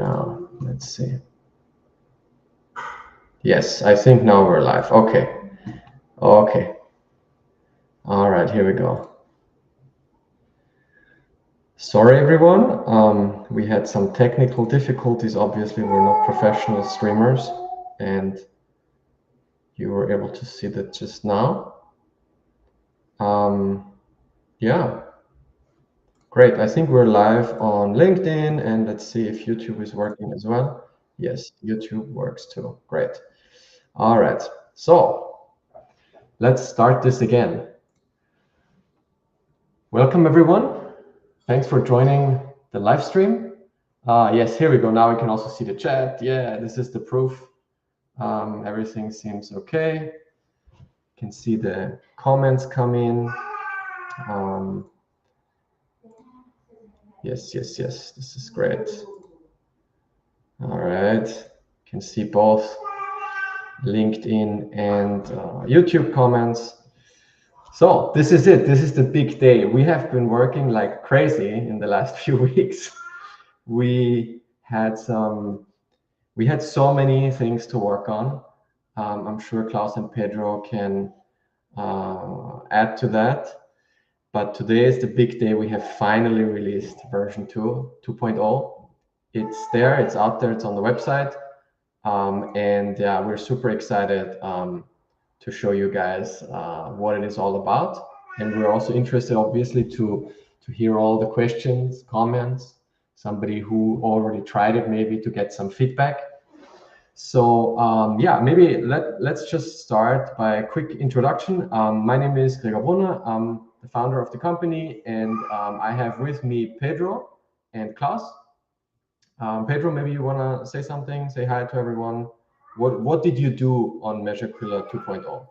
now? Let's see. Yes, I think now we're live. Okay. Okay. All right, here we go. Sorry, everyone. We had some technical difficulties. Obviously, we're not professional streamers, and you were able to see that just now. Yeah. Great. I think we're live on LinkedIn, and let's see if YouTube is working as well. Yes, YouTube works too. Great. All right. So let's start this again. Welcome, everyone. Thanks for joining the live stream. Yes, here we go. Now we can also see the chat. Yeah, this is the proof. Everything seems okay. You can see the comments come in. Yes. This is great. All right. You can see both LinkedIn and YouTube comments. So this is it. This is the big day. We have been working like crazy in the last few weeks. We had so many things to work on. I'm sure Klaus and Pedro can add to that. But today is the big day. We have finally released version 2.0. It's there, it's out there, it's on the website. And yeah, we're super excited to show you guys what it is all about. And we're also interested, obviously, to hear all the questions, comments, somebody who already tried it, maybe to get some feedback. So yeah, maybe let's just start by a quick introduction. My name is Gregor Brunner. I'm the founder of the company, and I have with me Pedro and Klaus. Pedro, maybe you want to say something, say hi to everyone. What did you do on MeasureKiller 2.0?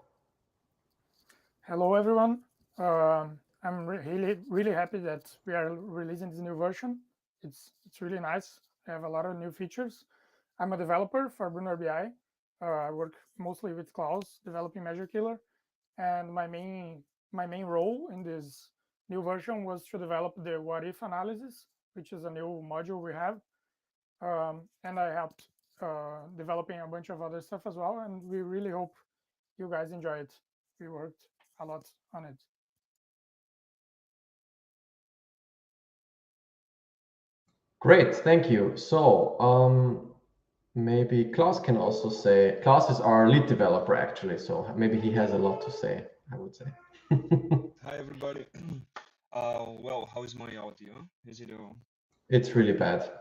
Hello, everyone. I'm really happy that we are releasing this new version. It's really nice. We have a lot of new features. I'm a developer for Brunner BI. I work mostly with Klaus developing MeasureKiller, and my main role in this new version was to develop the what if analysis, which is a new module we have, and I helped developing a bunch of other stuff as well. And we really hope you guys enjoy it. We worked a lot on it. Great, thank you. So maybe Klaus can also say, Klaus is our lead developer actually, so maybe he has a lot to say, I would say. Hi, everybody. Well, how is my audio? Is it It's really bad.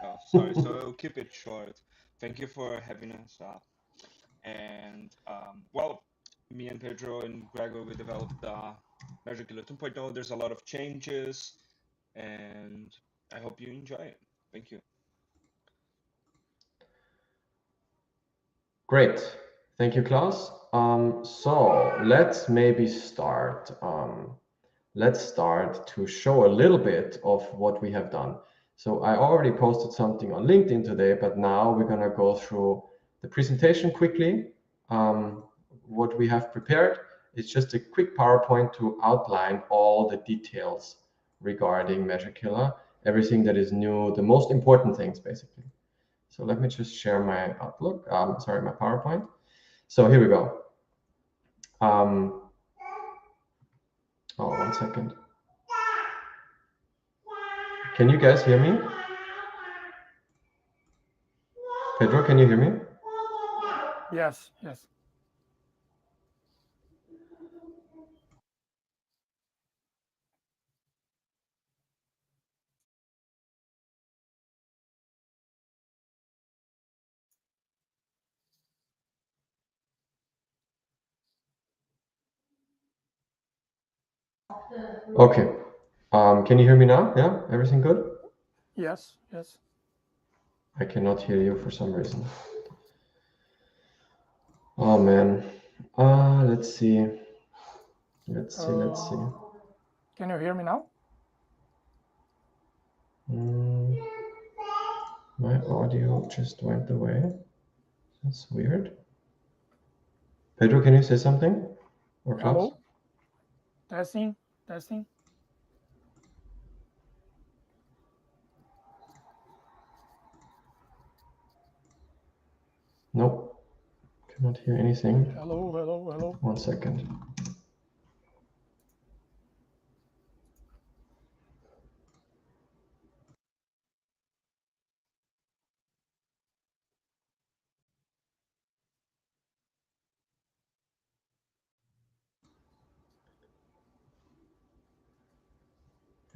Oh, sorry. So I'll keep it short. Thank you for having us up. And well, me and Pedro and Gregor, we developed MeasureKiller 2.0. There's a lot of changes, and I hope you enjoy it. Thank you. Great, thank you, Klaus. So let's maybe start. Let's start to show a little bit of what we have done. So I already posted something on LinkedIn today, but now we're gonna go through the presentation quickly. What we have prepared is just a quick PowerPoint to outline all the details regarding MeasureKiller, everything that is new, the most important things, basically. So let me just share my Outlook, sorry, my PowerPoint. So here we go. Oh, 1 second. Can you guys hear me? Pedro, can you hear me? Yes. Okay. Can you hear me now? Yeah, everything good? Yes. I cannot hear you for some reason. Oh man. Let's see. Let's see. Can you hear me now? My audio just went away. That's weird. Pedro, can you say something? Or Klaus? Hello? Testing. Nope, cannot hear anything. Hello, hello, hello. 1 second.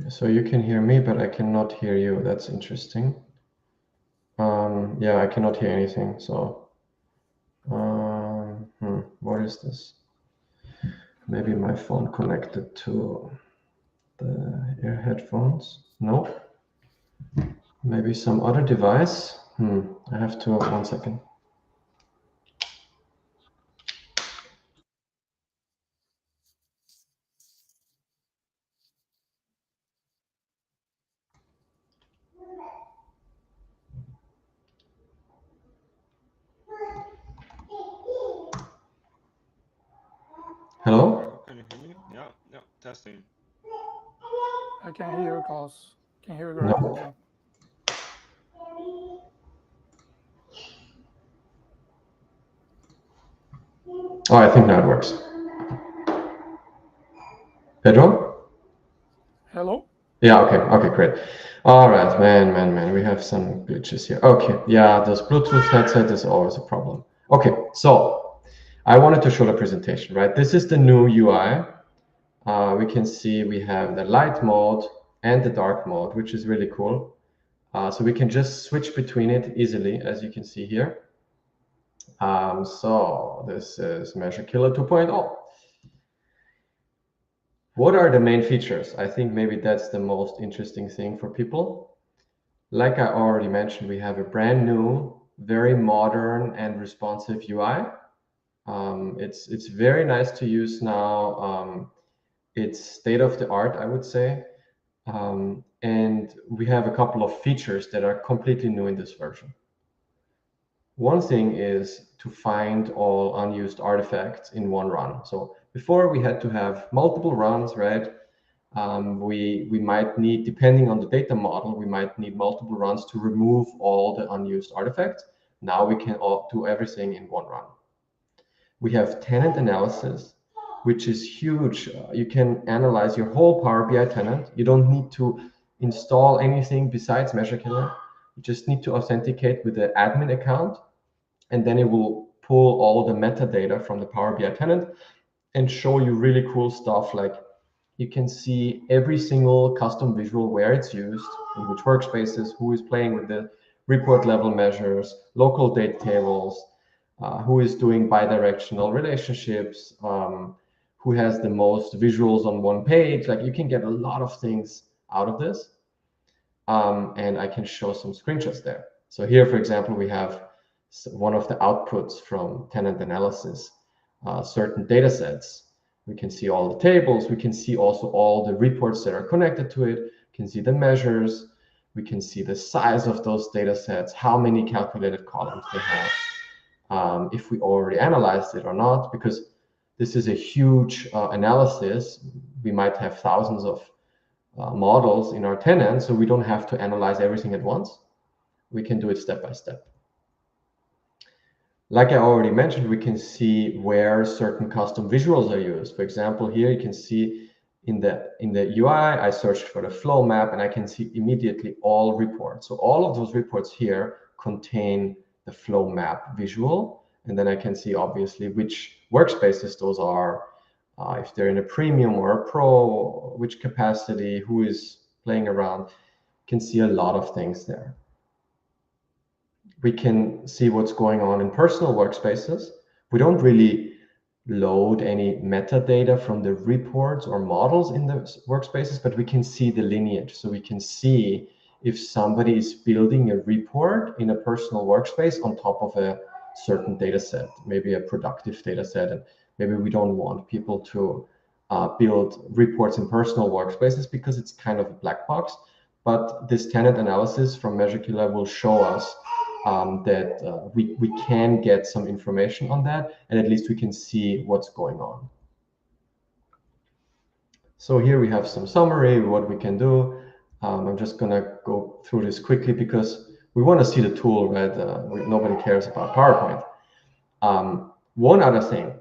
So you can hear me, but I cannot hear you. That's interesting. Yeah, I cannot hear anything. So, what is this? Maybe my phone connected to the ear headphones. No. Maybe some other device. I have to. 1 second. Hello? Can you hear me? Yeah, yeah, testing. I can hear you, Klaus. Can hear you, No. Pedro. Oh, I think now it works. Pedro? Hello? Yeah, okay, great. All right, man, we have some glitches here. Okay, yeah, this Bluetooth headset is always a problem. Okay, so I wanted to show the presentation, right? This is the new UI. We can see we have the light mode and the dark mode, which is really cool. So we can just switch between it easily, as you can see here. So this is Measure Killer 2.0. What are the main features? I think maybe that's the most interesting thing for people. Like I already mentioned, we have a brand new, very modern and responsive UI. It's very nice to use now. It's state of the art, I would say. And we have a couple of features that are completely new in this version. One thing is to find all unused artifacts in one run. So before we had to have multiple runs, right? We might need, depending on the data model, we might need multiple runs to remove all the unused artifacts. Now we can do everything in one run. We have tenant analysis, which is huge. You can analyze your whole Power BI tenant. You don't need to install anything besides Measure Killer. You just need to authenticate with the admin account, and then it will pull all the metadata from the Power BI tenant and show you really cool stuff. Like you can see every single custom visual, where it's used, in which workspaces, who is playing with the report level measures, local date tables, who is doing bidirectional relationships, who has the most visuals on one page. Like you can get a lot of things out of this. And I can show some screenshots there. So here, for example, we have one of the outputs from tenant analysis, certain data sets. We can see all the tables. We can see also all the reports that are connected to it. We can see the measures. We can see the size of those data sets, how many calculated columns they have, if we already analyzed it or not, because this is a huge analysis. We might have thousands of models in our tenant, so we don't have to analyze everything at once. We can do it step by step. Like I already mentioned, we can see where certain custom visuals are used. For example, here you can see in the UI, I searched for the flow map, and I can see immediately all reports. So all of those reports here contain the flow map visual, and then I can see obviously which workspaces those are, if they're in a premium or a pro, which capacity, who is playing around. Can see a lot of things there. We can see what's going on in personal workspaces. We don't really load any metadata from the reports or models in the workspaces, but we can see the lineage. So we can see if somebody is building a report in a personal workspace on top of a certain data set, maybe a productive data set, and maybe we don't want people to build reports in personal workspaces because it's kind of a black box. But this tenant analysis from Measure Killer will show us that we can get some information on that, and at least we can see what's going on. So here we have some summary, what we can do. I'm just gonna go through this quickly because we want to see the tool, right? Nobody cares about PowerPoint. One other thing,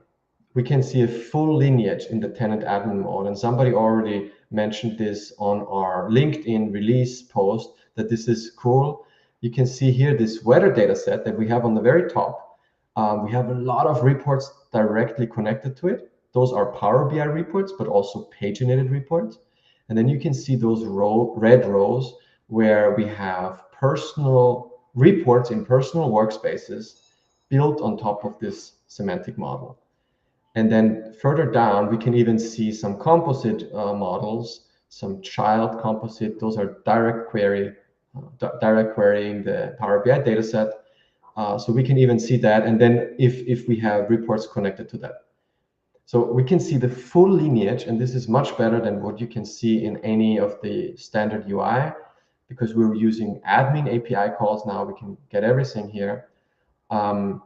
we can see a full lineage in the tenant admin mode, and somebody already mentioned this on our LinkedIn release post, that this is cool. You can see here this weather data set that we have on the very top. We have a lot of reports directly connected to it. Those are Power BI reports, but also paginated reports. And then you can see those red rows where we have personal reports in personal workspaces built on top of this semantic model. And then further down, we can even see some composite models, some child composite. Those are direct querying the Power BI dataset. So we can even see that. And then if we have reports connected to that. So we can see the full lineage, and this is much better than what you can see in any of the standard UI, because we're using admin API calls now. We can get everything here. And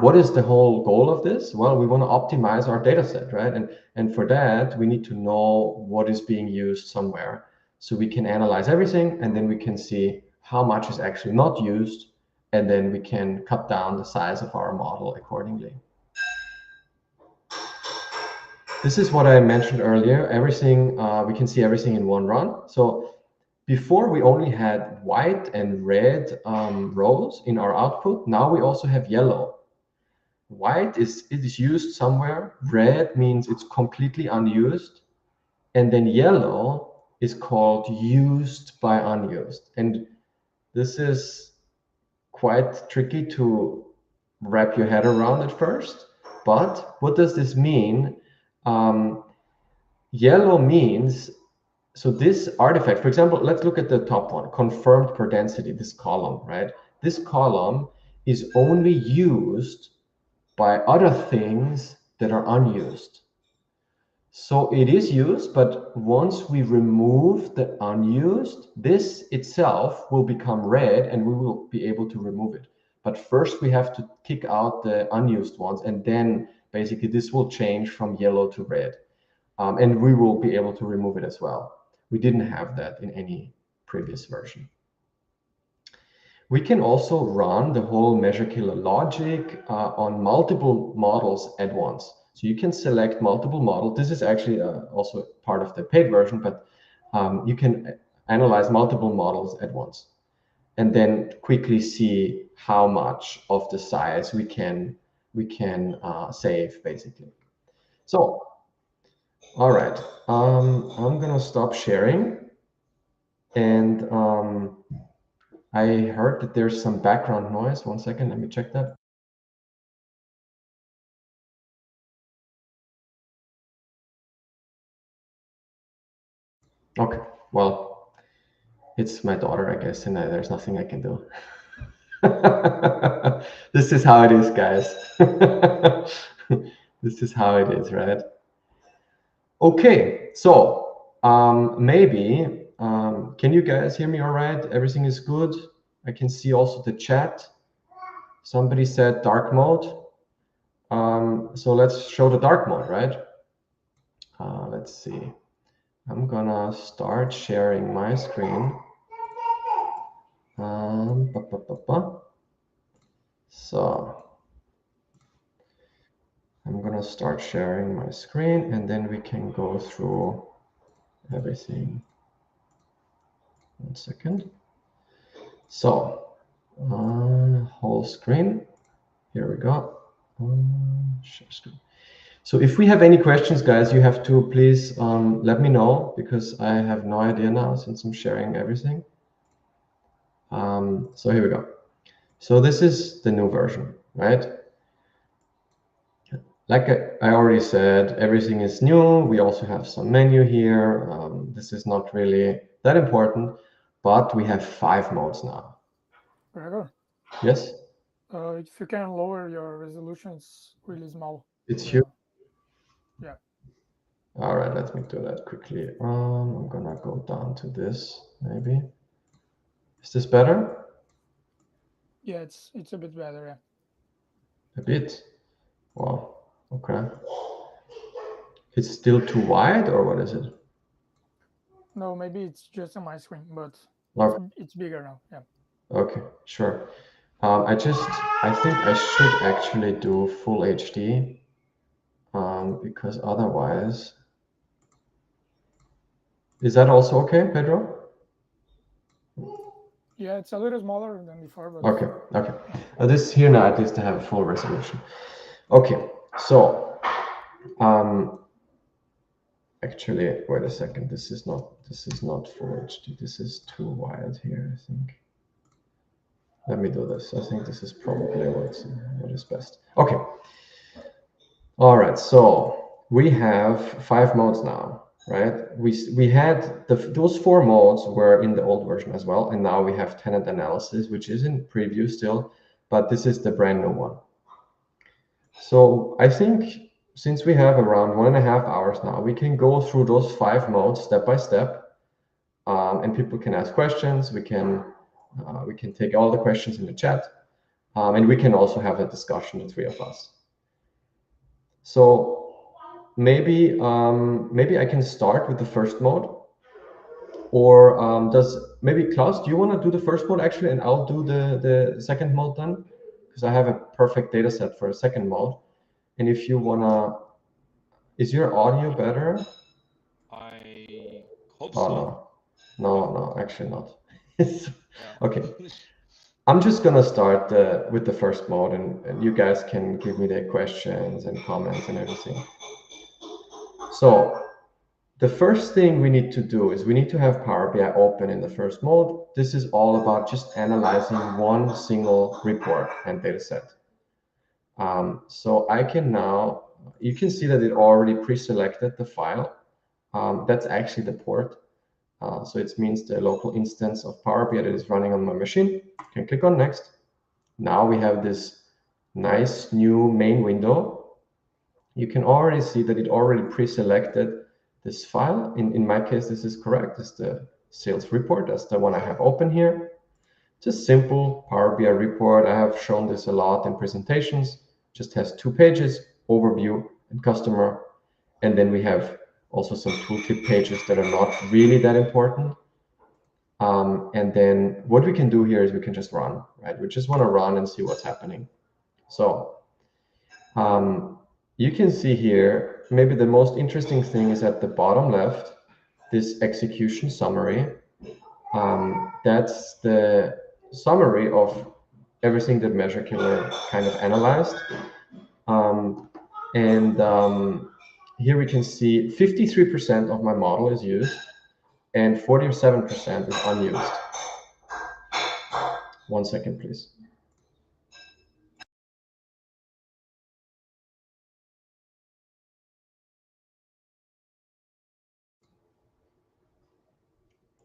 what is the whole goal of this? Well, we want to optimize our data set, right? And for that, we need to know what is being used somewhere. So we can analyze everything, and then we can see how much is actually not used, and then we can cut down the size of our model accordingly. This is what I mentioned earlier. Everything, we can see everything in one run. So before we only had white and red rows in our output. Now we also have yellow. White it is used somewhere. Red means it's completely unused. And then yellow is called used by unused. And this is quite tricky to wrap your head around at first. But what does this mean? Yellow means, so this artifact, for example, let's look at the top one, confirmed per density, this column, right? This column is only used by other things that are unused. So it is used, but once we remove the unused, this itself will become red and we will be able to remove it. But first we have to kick out the unused ones, and then basically this will change from yellow to red. And we will be able to remove it as well. We didn't have that in any previous version. We can also run the whole measure killer logic on multiple models at once. So you can select multiple models. This is actually also part of the paid version, but you can analyze multiple models at once and then quickly see how much of the size we can save, basically. So, all right, I'm gonna stop sharing, and I heard that there's some background noise. 1 second, let me check that. Okay, well, it's my daughter, I guess, and there's nothing I can do. This is how it is, guys. This is how it is, right? Okay, so maybe, can you guys hear me all right? Everything is good? I can see also the chat. Somebody said dark mode. So let's show the dark mode, right? Let's see. I'm gonna start sharing my screen. So I'm gonna start sharing my screen, and then we can go through everything. 1 second. So whole screen. Here we go. Share screen. So if we have any questions, guys, you have to please let me know, because I have no idea now since I'm sharing everything. So here we go. So this is the new version, right? Like I already said, everything is new. We also have some menu here. This is not really that important, but we have 5 modes now. Gregor, Yes? if you can lower your resolution, it's really small. It's huge. Yeah. All right, let me do that quickly. I'm gonna go down to this, maybe. Is this better? Yeah, it's a bit better, yeah. A bit? Wow, okay. It's still too wide, or what is it? No, maybe it's just on my screen, but Okay. it's bigger now, yeah. Okay, sure. I think I should actually do full HD, because otherwise, is that also okay, Pedro? Yeah, it's a little smaller than before, but Okay, okay. This here now at least I have full resolution. Okay, so actually, wait a second. This is not full HD. This is too wide here, I think. Let me do this. I think this is probably what is best. Okay. All right. So we have 5 modes now, right? We had those 4 modes were in the old version as well, and now we have tenant analysis, which is in preview still, but this is the brand new one. So I think since we have around 1.5 hours now, we can go through those 5 modes step by step, and people can ask questions. We can take all the questions in the chat, and we can also have a discussion, the 3 of us. So maybe I can start with the first mode, or maybe Klaus, do you want to do the first mode actually, and I'll do the second mode then, because I have a perfect data set for a second mode. And if you wanna, is your audio better? I hope Oh so. no, actually not. Yeah. Okay. I'm just gonna start with the first mode, and you guys can give me the questions and comments and everything. So the first thing we need to do is we need to have Power BI open in the first mode. This is all about just analyzing one single report and data set. So I can now, you can see that it already pre-selected the file. That's actually the port. So it means the local instance of Power BI that is running on my machine. You can click on next. Now we have this nice new main window. You can already see that it already pre-selected this file. In my case, this is correct. This is the sales report. That's the one I have open here. Just simple Power BI report. I have shown this a lot in presentations. Just has 2 pages, overview and customer. And then we have also some tooltip pages that are not really that important. And then what we can do here is we can just run, right? We just want to run and see what's happening. So you can see here, maybe the most interesting thing is at the bottom left, this execution summary. That's the summary of everything that Measure Killer kind of analyzed. Here we can see 53% of my model is used and 47% is unused. 1 second, please.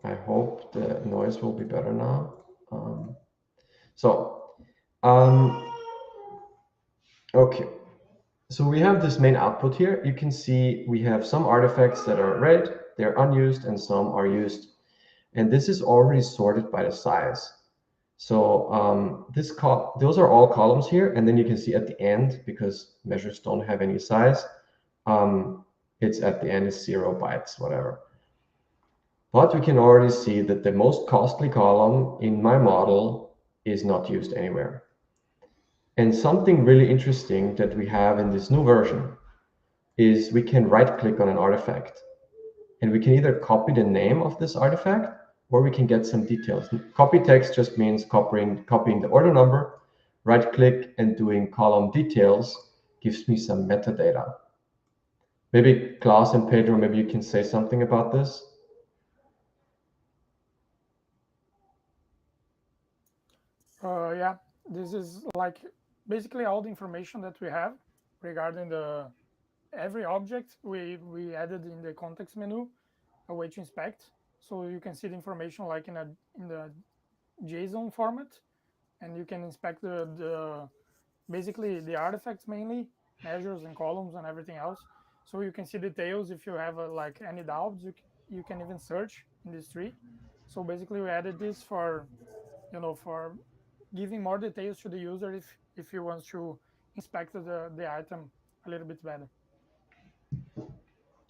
I hope the noise will be better now. Okay. So we have this main output here. You can see we have some artifacts that are red, they're unused, and some are used. And this is already sorted by the size. So those are all columns here. And then you can see at the end, because measures don't have any size, it's at the end is 0 bytes, whatever. But we can already see that the most costly column in my model is not used anywhere. And something really interesting that we have in this new version is we can right-click on an artifact. And we can either copy the name of this artifact, or we can get some details. Copy text just means copying the order number. Right-click and doing column details gives me some metadata. Maybe Klaus and Pedro, maybe you can say something about this. Yeah, this is like basically all the information that we have regarding every object we added in the context menu, a way to inspect. So you can see the information like in the JSON format, and you can inspect basically the artifacts mainly, measures and columns and everything else. So you can see details if you have like any doubts. You can even search in this tree. So basically, we added this for for giving more details to the user if he wants to inspect the item a little bit better.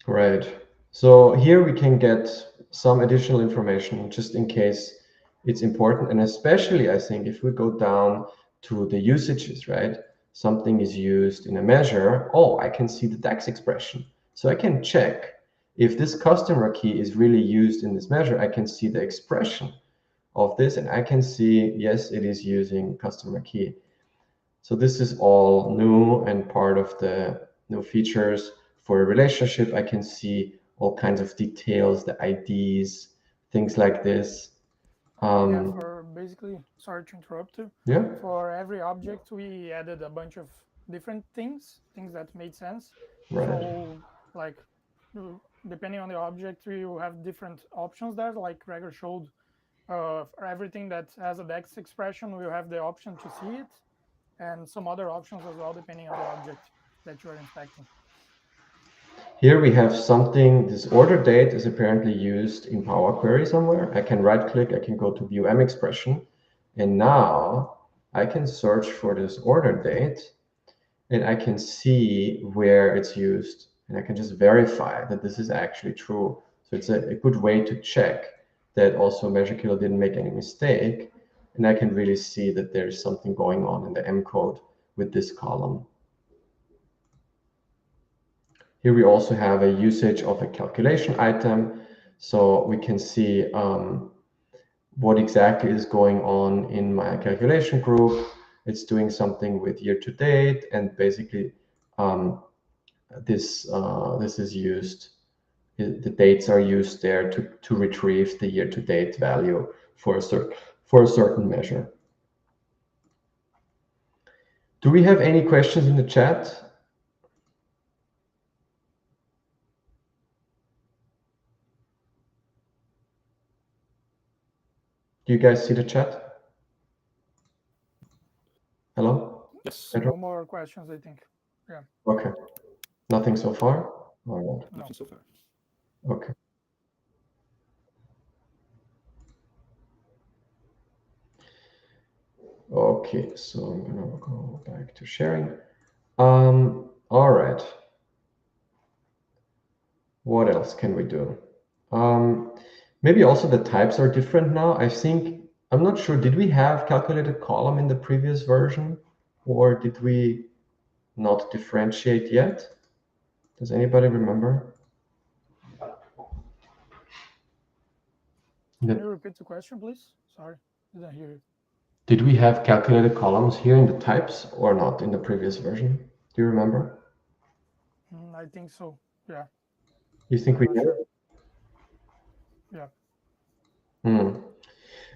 Right. So here we can get some additional information just in case it's important. And especially, I think, if we go down to the usages, right? Something is used in a measure. Oh, I can see the DAX expression. So I can check if this customer key is really used in this measure. I can see the expression of this, and I can see, yes, it is using customer key. So this is all new and part of the new features. For a relationship, I can see all kinds of details, the IDs, things like this. Yeah, for basically, sorry to interrupt you. Yeah. For every object, we added a bunch of different things that made sense. Right. So, like, depending on the object, you have different options there. Like Gregor showed, for everything that has a DEX expression, we have the option to see it, and some other options as well, depending on the object that you are inspecting. Here we have something, this order date is apparently used in Power Query somewhere. I can right click, I can go to view M expression, and now I can search for this order date, and I can see where it's used, and I can just verify that this is actually true. So it's a good way to check that also Measure Kilo didn't make any mistake, and I can really see that there's something going on in the M code with this column. Here we also have a usage of a calculation item, so we can see what exactly is going on in my calculation group. It's doing something with year to date, and basically this is used. The dates are used there to retrieve the year to date value for a certain measure. Do we have any questions in the chat? Do you guys see the chat? Hello? Yes. Pedro? No more questions, I think. Yeah. Okay. Nothing so far? All right. No. Nothing so far. Okay. Okay, so I'm gonna go back to sharing. All right. What else can we do? Maybe also the types are different now. I think, I'm not sure, did we have calculated column in the previous version, or did we not differentiate yet? Does anybody remember? Can you repeat the question, please? Sorry, didn't hear you. Did we have calculated columns here in the types or not in the previous version? Do you remember? I think so. Yeah. You think I'm we not did? sure. Yeah.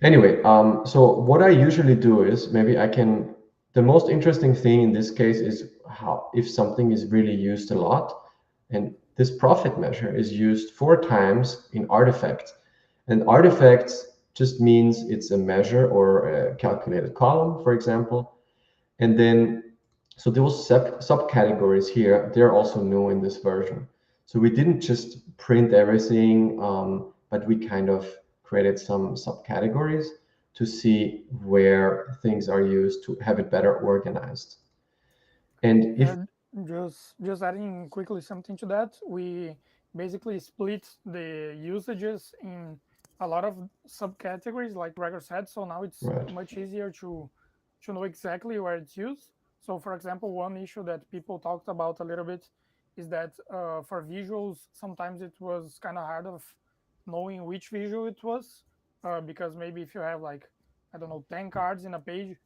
Anyway, so what I usually do is maybe the most interesting thing in this case is how if something is really used a lot, and this profit measure is used 4 times in artifacts. And artifacts just means it's a measure or a calculated column, for example. And then, so those subcategories here, they're also new in this version. So we didn't just print everything, but we kind of created some subcategories to see where things are used to have it better organized. And if just adding quickly something to that, we basically split the usages in a lot of subcategories, like Gregor said. So now it's much easier to know exactly where it's used. So, for example, one issue that people talked about a little bit is that for visuals, sometimes it was kind of hard of knowing which visual it was, because maybe if you have like, I don't know, 10 cards in a page,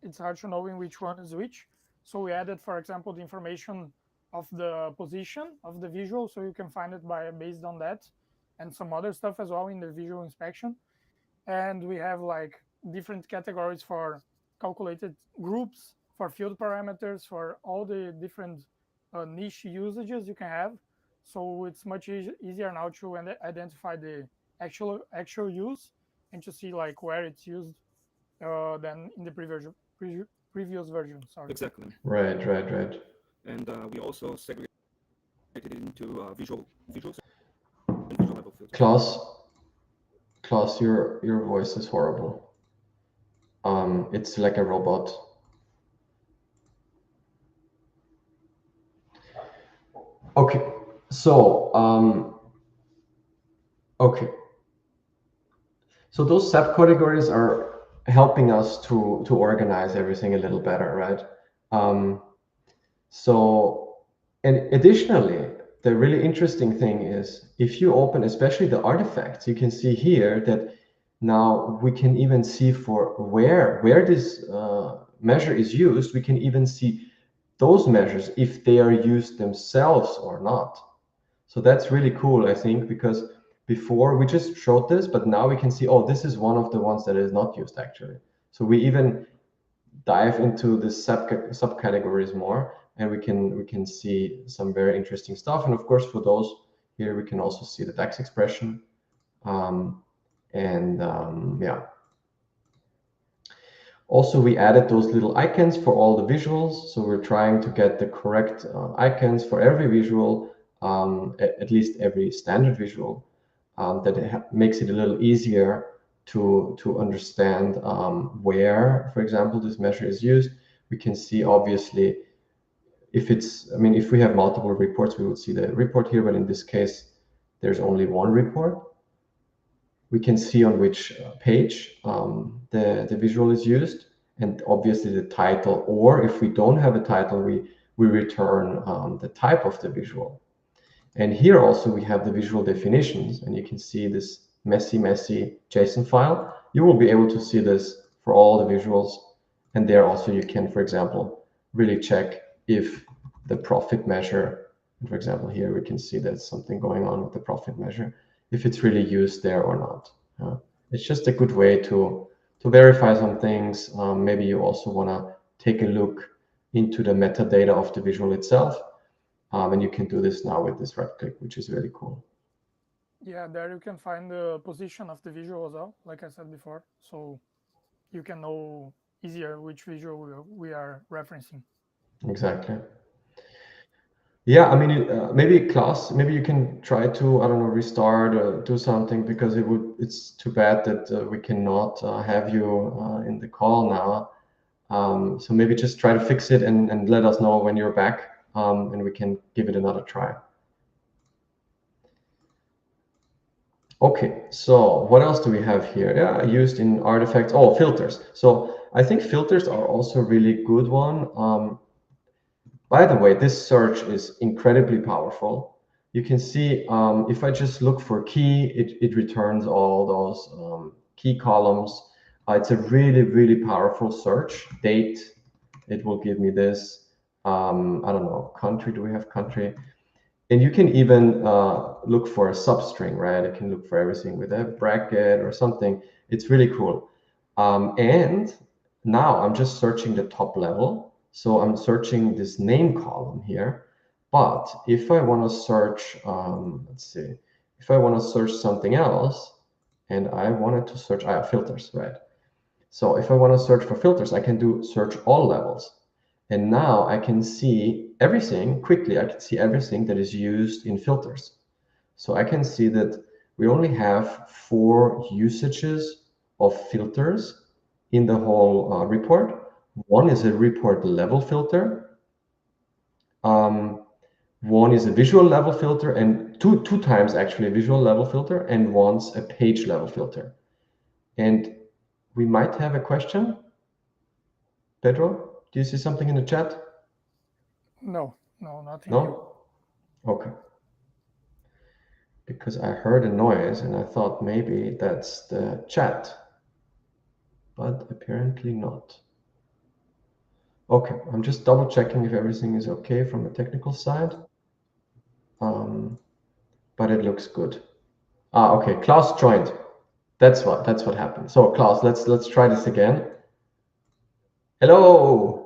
it's hard to know in which one is which. So we added, for example, the information of the position of the visual, so you can find it based on that, and some other stuff as well in the visual inspection. And we have like different categories for calculated groups, for field parameters, for all the different niche usages you can have. So it's much easier now to identify the actual use and to see like where it's used than in the previous version. Sorry. Exactly. Right. And we also segregated it into visuals and visual level filters. Klaus, your voice is horrible. It's like a robot. Okay, so So those subcategories are helping us to organize everything a little better, right? And additionally, the really interesting thing is if you open, especially the artifacts, you can see here that now we can even see for where this measure is used. We can even see those measures if they are used themselves or not. So that's really cool, I think, because before we just showed this, but now we can see, oh, this is one of the ones that is not used actually. So we even dive into the subcategories more, and we can see some very interesting stuff. And of course, for those here, we can also see the DAX expression. Yeah. Also, we added those little icons for all the visuals. So we're trying to get the correct icons for every visual, at least every standard visual, that makes it a little easier to understand where, for example, this measure is used. We can see, obviously, if it's, I mean, if we have multiple reports, we would see the report here, but in this case, there's only one report. We can see on which page the visual is used, and obviously the title, or if we don't have a title, we return the type of the visual. And here also we have the visual definitions, and you can see this messy JSON file. You will be able to see this for all the visuals, and there also you can, for example, really check if the profit measure, for example, here we can see there's something going on with the profit measure, if it's really used there or not. It's just a good way to verify some things. Maybe you also want to take a look into the metadata of the visual itself. And you can do this now with this right click, which is really cool. Yeah, there you can find the position of the visual as well, like I said before. So you can know easier which visual we are referencing. Exactly. Yeah, I mean, maybe Klaus, maybe you can try to, I don't know, restart or do something, because it's too bad that we cannot have you in the call now. So maybe just try to fix it and let us know when you're back, and we can give it another try. Okay, so what else do we have here? Yeah, used in artifacts. Oh, filters. So I think filters are also a really good one. By the way, this search is incredibly powerful. You can see if I just look for key, it returns all those key columns. It's a really powerful search. Date, it will give me this. I don't know, country, do we have country? And you can even look for a substring, right? You can look for everything with a bracket or something. It's really cool. And now I'm just searching the top level. So I'm searching this name column here. But if I want to search, let's see, if I want to search something else, and I wanted to search, filters, right? So if I want to search for filters, I can do search all levels. And now I can see everything quickly. I can see everything that is used in filters. So I can see that we only have 4 usages of filters in the whole report. One is a report level filter. One is a visual level filter, and two times actually a visual level filter, and once a page level filter. And we might have a question. Pedro, do you see something in the chat? No, nothing. No? Okay. Because I heard a noise and I thought maybe that's the chat, but apparently not. Okay, I'm just double checking if everything is okay from the technical side. But it looks good. Okay, Klaus joined. That's what happened. So Klaus, let's try this again. Hello.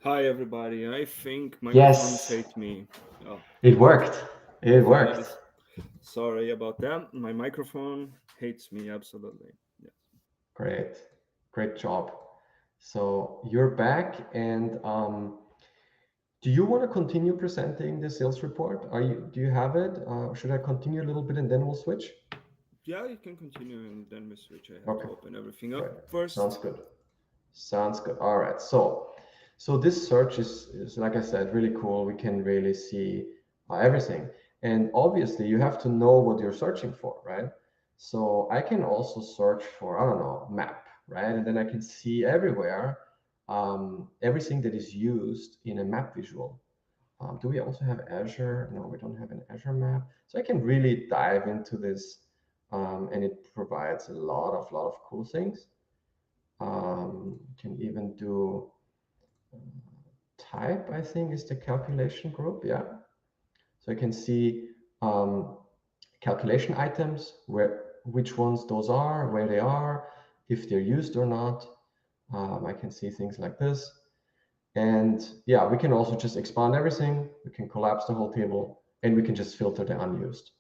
Hi everybody. I think microphones hate me. Oh, it worked. It worked. Nice. Sorry about that. My microphone hates me absolutely. Yes. Great job. So you're back, and do you want to continue presenting the sales report? Do you have it? Should I continue a little bit and then we'll switch? Yeah, you can continue and then we switch. I have to open everything up first. Sounds good. All right. So this search is like I said, really cool. We can really see everything. And obviously you have to know what you're searching for, right? So I can also search for, I don't know, map, right? And then I can see everywhere everything that is used in a map visual. Do we also have Azure? No, we don't have an Azure map. So I can really dive into this, and it provides a lot of cool things. Can even do type, I think, is the calculation group. Yeah. So I can see calculation items, which ones those are, where they are, if they're used or not. I can see things like this. And yeah, we can also just expand everything. We can collapse the whole table, and we can just filter the unused.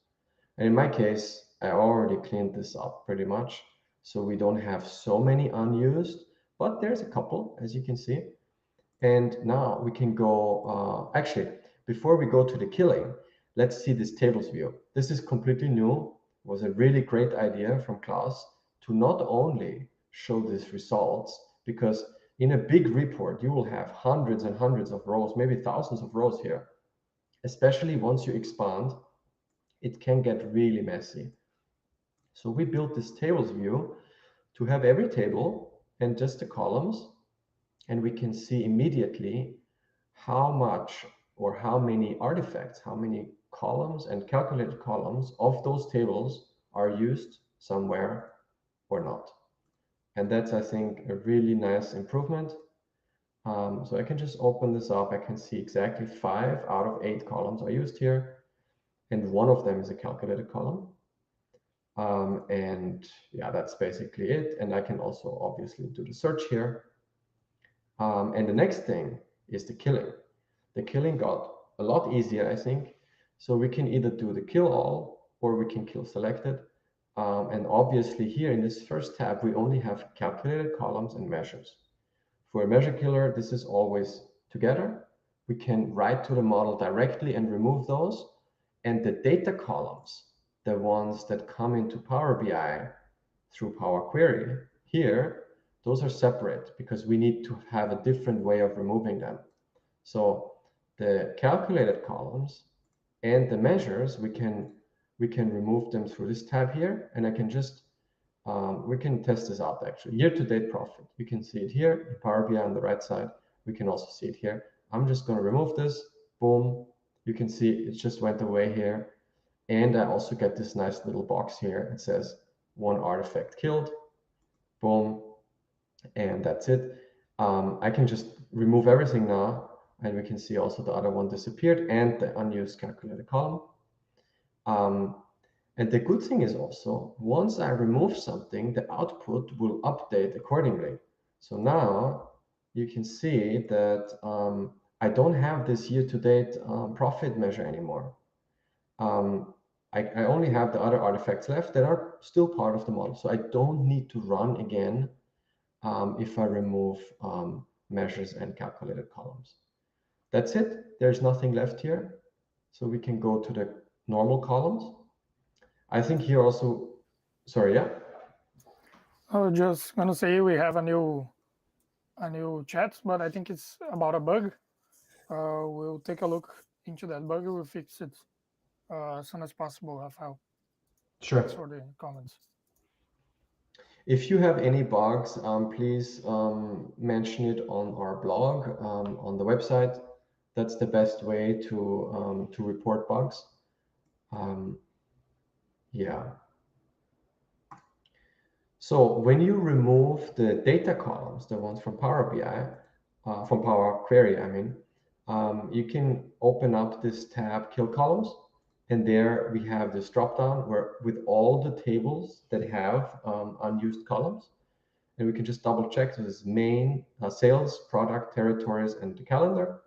And in my case, I already cleaned this up pretty much. So we don't have so many unused, but there's a couple, as you can see. And now we can go, actually, before we go to the killing, let's see this tables view. This is completely new. It was a really great idea from Klaus to not only show these results, because in a big report, you will have hundreds and hundreds of rows, maybe thousands of rows here. Especially once you expand, it can get really messy. So we built this tables view to have every table and just the columns, and we can see immediately how much or how many artifacts, how many columns and calculated columns of those tables are used somewhere or not. And that's, I think, a really nice improvement. So I can just open this up. I can see exactly 5 out of 8 columns are used here, and one of them is a calculated column. And yeah, that's basically it. And I can also obviously do the search here. And the next thing is the killing. The killing got a lot easier, I think. So we can either do the kill all or we can kill selected. And obviously here in this first tab, we only have calculated columns and measures. For a measure killer, this is always together. We can write to the model directly and remove those. And the data columns, the ones that come into Power BI through Power Query, here, those are separate because we need to have a different way of removing them. So the calculated columns and the measures, we can remove them through this tab here, and I can just we can test this out actually. Year-to-date profit, you can see it here in Power BI on the right side. We can also see it here. I'm just going to remove this. Boom. You can see it just went away here. And I also get this nice little box here. It says 1 artifact killed. Boom. And that's it. I can just remove everything now. And we can see also the other one disappeared and the unused calculated column. And the good thing is also, once I remove something, the output will update accordingly. So now you can see that I don't have this year-to-date profit measure anymore. I only have the other artifacts left that are still part of the model. So I don't need to run again if I remove measures and calculated columns. That's it. There's nothing left here. So we can go to the normal columns. I think here also, sorry, yeah? I was just gonna say we have a new chat, but I think it's about a bug. We'll take a look into that bug. We'll fix it as soon as possible, Rafael. Sure. Thanks for the comments. If you have any bugs, please mention it on our blog, on the website. That's the best way to report bugs. Yeah. So when you remove the data columns, the ones from Power BI, from Power Query, I mean, you can open up this tab, Kill Columns, and there we have this dropdown where with all the tables that have unused columns, and we can just double check. So this is main, sales, product, territories, and the calendar,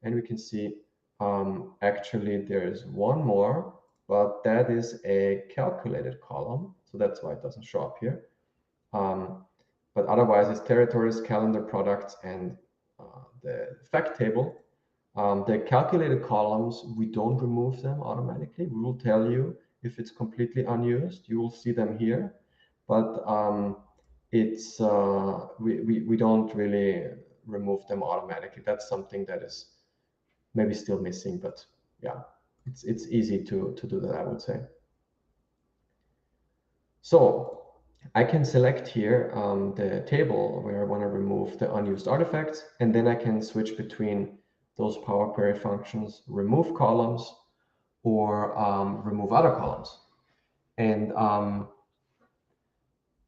and we can see actually there is one more, but that is a calculated column, so that's why it doesn't show up here. But otherwise, it's territories, calendar, products, and the fact table. The calculated columns, we don't remove them automatically. We will tell you if it's completely unused. You will see them here, but it's we don't really remove them automatically. That's something that is maybe still missing, but yeah, it's easy to do that, I would say. So I can select here the table where I want to remove the unused artifacts, and then I can switch between those Power Query functions, remove columns, or remove other columns. And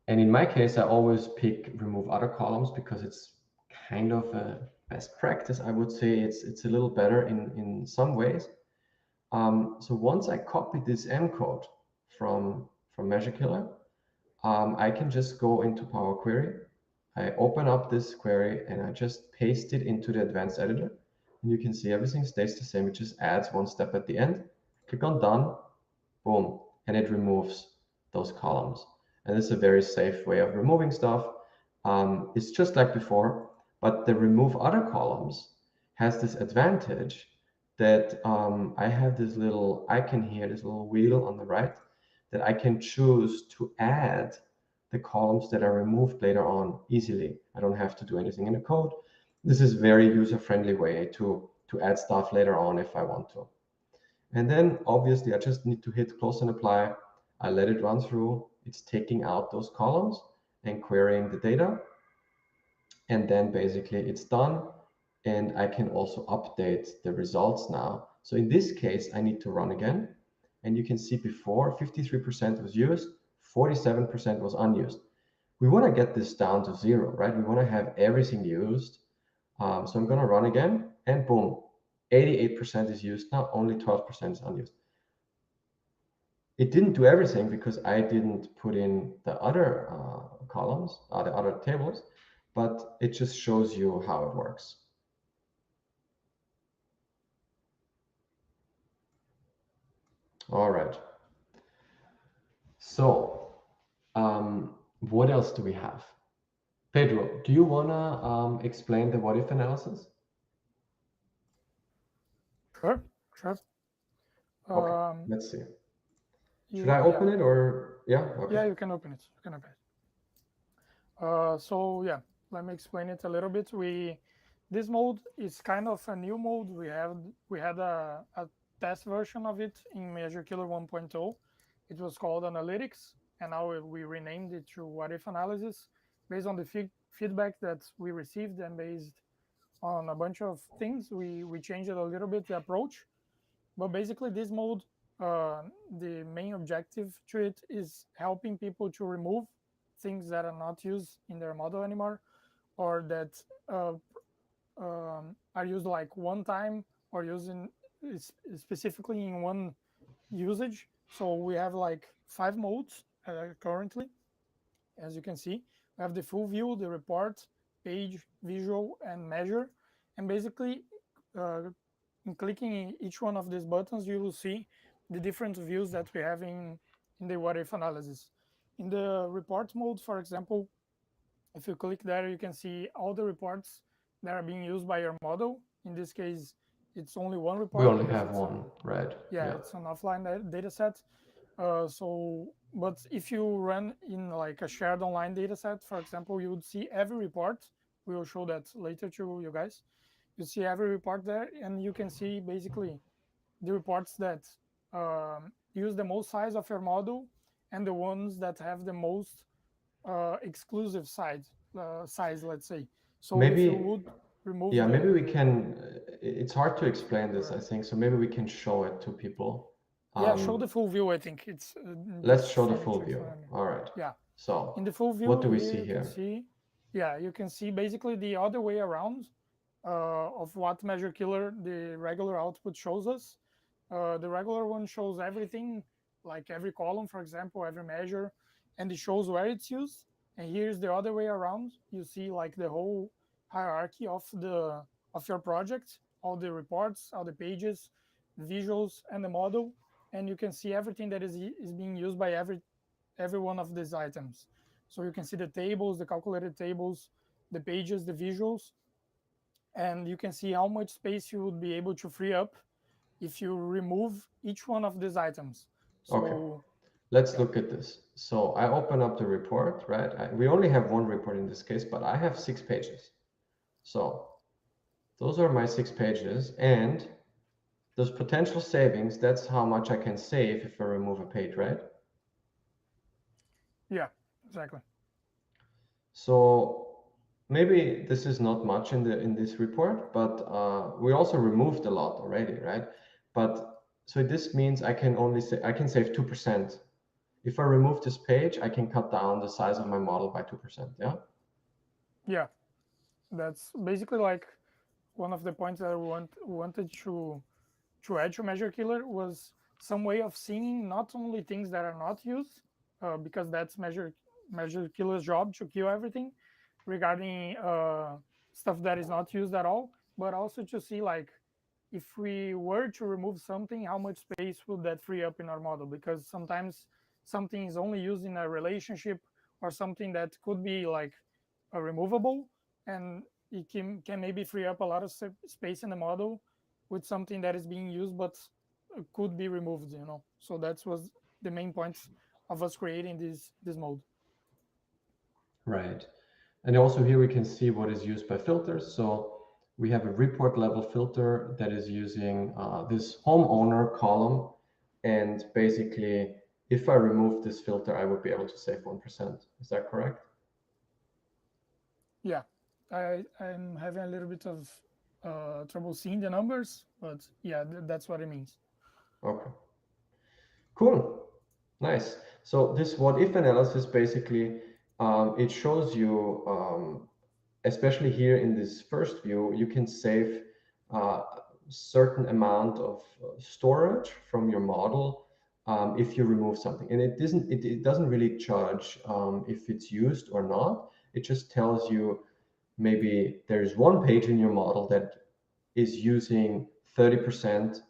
in my case, I always pick remove other columns because it's kind of a best practice. I would say it's a little better in some ways. So once I copy this M code from Measure Killer, I can just go into Power Query. I open up this query and I just paste it into the advanced editor. And you can see everything stays the same. It just adds one step at the end. Click on done, boom, and it removes those columns. And this is a very safe way of removing stuff. It's just like before, but the remove other columns has this advantage that I have this little icon here, this little wheel on the right, that I can choose to add the columns that are removed later on easily. I don't have to do anything in the code. This is a very user-friendly way to add stuff later on if I want to. And then obviously I just need to hit close and apply. I let it run through. It's taking out those columns and querying the data. And then basically it's done. And I can also update the results now. So in this case, I need to run again. And you can see before 53% was used, 47% was unused. We want to get this down to 0, right? We want to have everything used. So I'm going to run again, and boom, 88% is used now, only 12% is unused. It didn't do everything because I didn't put in the other columns, the other tables, but it just shows you how it works. All right. So what else do we have? Pedro, do you want to explain the what-if analysis? Sure, sure. Okay, let's see. Should You, I open it or yeah? Okay. Yeah, you can open it. You can open it. So yeah, let me explain it a little bit. This mode is kind of a new mode. We had a test version of it in Measure Killer 1.0. It was called Analytics, and now we renamed it to What If Analysis based on the feedback that we received, and based on a bunch of things. We changed it a little bit, the approach. But basically, this mode, the main objective to it is helping people to remove things that are not used in their model anymore, or that are used like one time, or using specifically in one usage. So we have like 5 modes currently, as you can see. We have the full view, the report, page, visual, and measure. And basically, in clicking each one of these buttons, you will see the different views that we have in the what-if analysis. In the report mode, for example, if you click there, you can see all the reports that are being used by your model. In this case, it's only one report. We only have one, right? Yeah, it's an offline data set. But if you run in like a shared online data set, for example, you would see every report. We will show that later to you guys. You see every report there, and you can see basically the reports that use the most size of your model and the ones that have the most exclusive size, let's say. So maybe, if you would remove maybe we can, it's hard to explain this, I think, so maybe we can show it to people. Yeah, show the full view. I think it's let's show the full view. All right. Yeah. So in the full view, what do we see you here? Can see, yeah, you can see basically the other way around of what Measure Killer, the regular output, shows us. The regular one shows everything, like every column, for example, every measure, and it shows where it's used. And here's the other way around. You see like the whole hierarchy of your project, all the reports, all the pages, visuals, and the model. And you can see everything that is being used by every one of these items. So you can see the tables, the calculated tables, the pages, the visuals, and you can see how much space you would be able to free up if you remove each one of these items. So, okay, let's look at this. So I open up the report, right? We only have one report in this case, but I have 6 pages. So those are my 6 pages, and those potential savings, that's how much I can save if I remove a page, right? Yeah, exactly. So maybe this is not much in this report, but we also removed a lot already, right? But so this means I can only say I can save 2%. If I remove this page, I can cut down the size of my model by 2%. Yeah. Yeah, that's basically like one of the points that I wanted to add to Measure Killer was some way of seeing not only things that are not used, because that's Measure Killer's job to kill everything regarding stuff that is not used at all, but also to see like if we were to remove something, how much space would that free up in our model? Because sometimes something is only used in a relationship or something that could be like removable, and it can maybe free up a lot of space in the model with something that is being used but could be removed, you know. So that was the main points of us creating this mode. Right. And also here we can see what is used by filters. So we have a report level filter that is using this homeowner column. And basically, if I remove this filter, I would be able to save 1%. Is that correct? Yeah, I'm having a little bit of trouble seeing the numbers, but yeah, that's what it means. Okay. Cool. Nice. So this what if analysis basically, it shows you, especially here in this first view, you can save a certain amount of storage from your model if you remove something. And it doesn't really judge if it's used or not. It just tells you maybe there's one page in your model that is using 30%.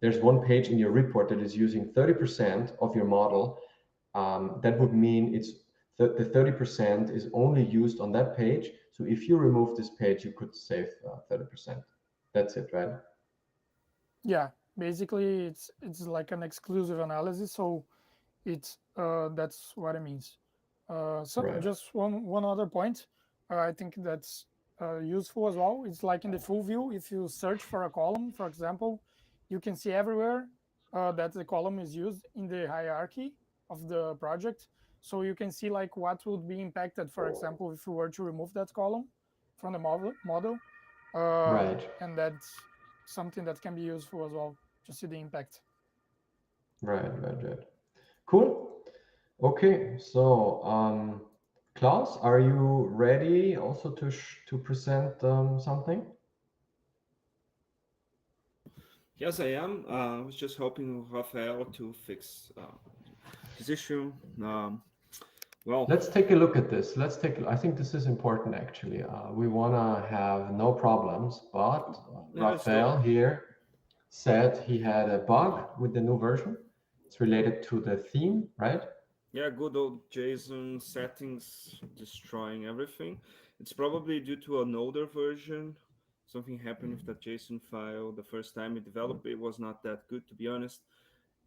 There's one page in your report that is using 30% of your model. That would mean the 30% is only used on that page. So if you remove this page, you could save 30%. That's it, right? Yeah, basically it's like an exclusive analysis, so it's that's what it means. So Right. just one other point, I think that's useful as well. It's like in the full view, if you search for a column, for example, you can see everywhere that the column is used in the hierarchy of the project. So you can see like what would be impacted, for example, if you were to remove that column from the model, Right. and that's something that can be useful as well to see the impact. Right. Cool. Okay. So, Klaus, are you ready also to present something? Yes, I am. I was just helping Rafael to fix his issue. Well, Let's take a look at this. I think this is important actually. We want to have no problems, but yeah, Rafael here said he had a bug with the new version. It's related to the theme, right? yeah, good old JSON settings destroying everything. It's probably due to an older version. Something happened with that JSON file. The first time we developed it was not that good, to be honest.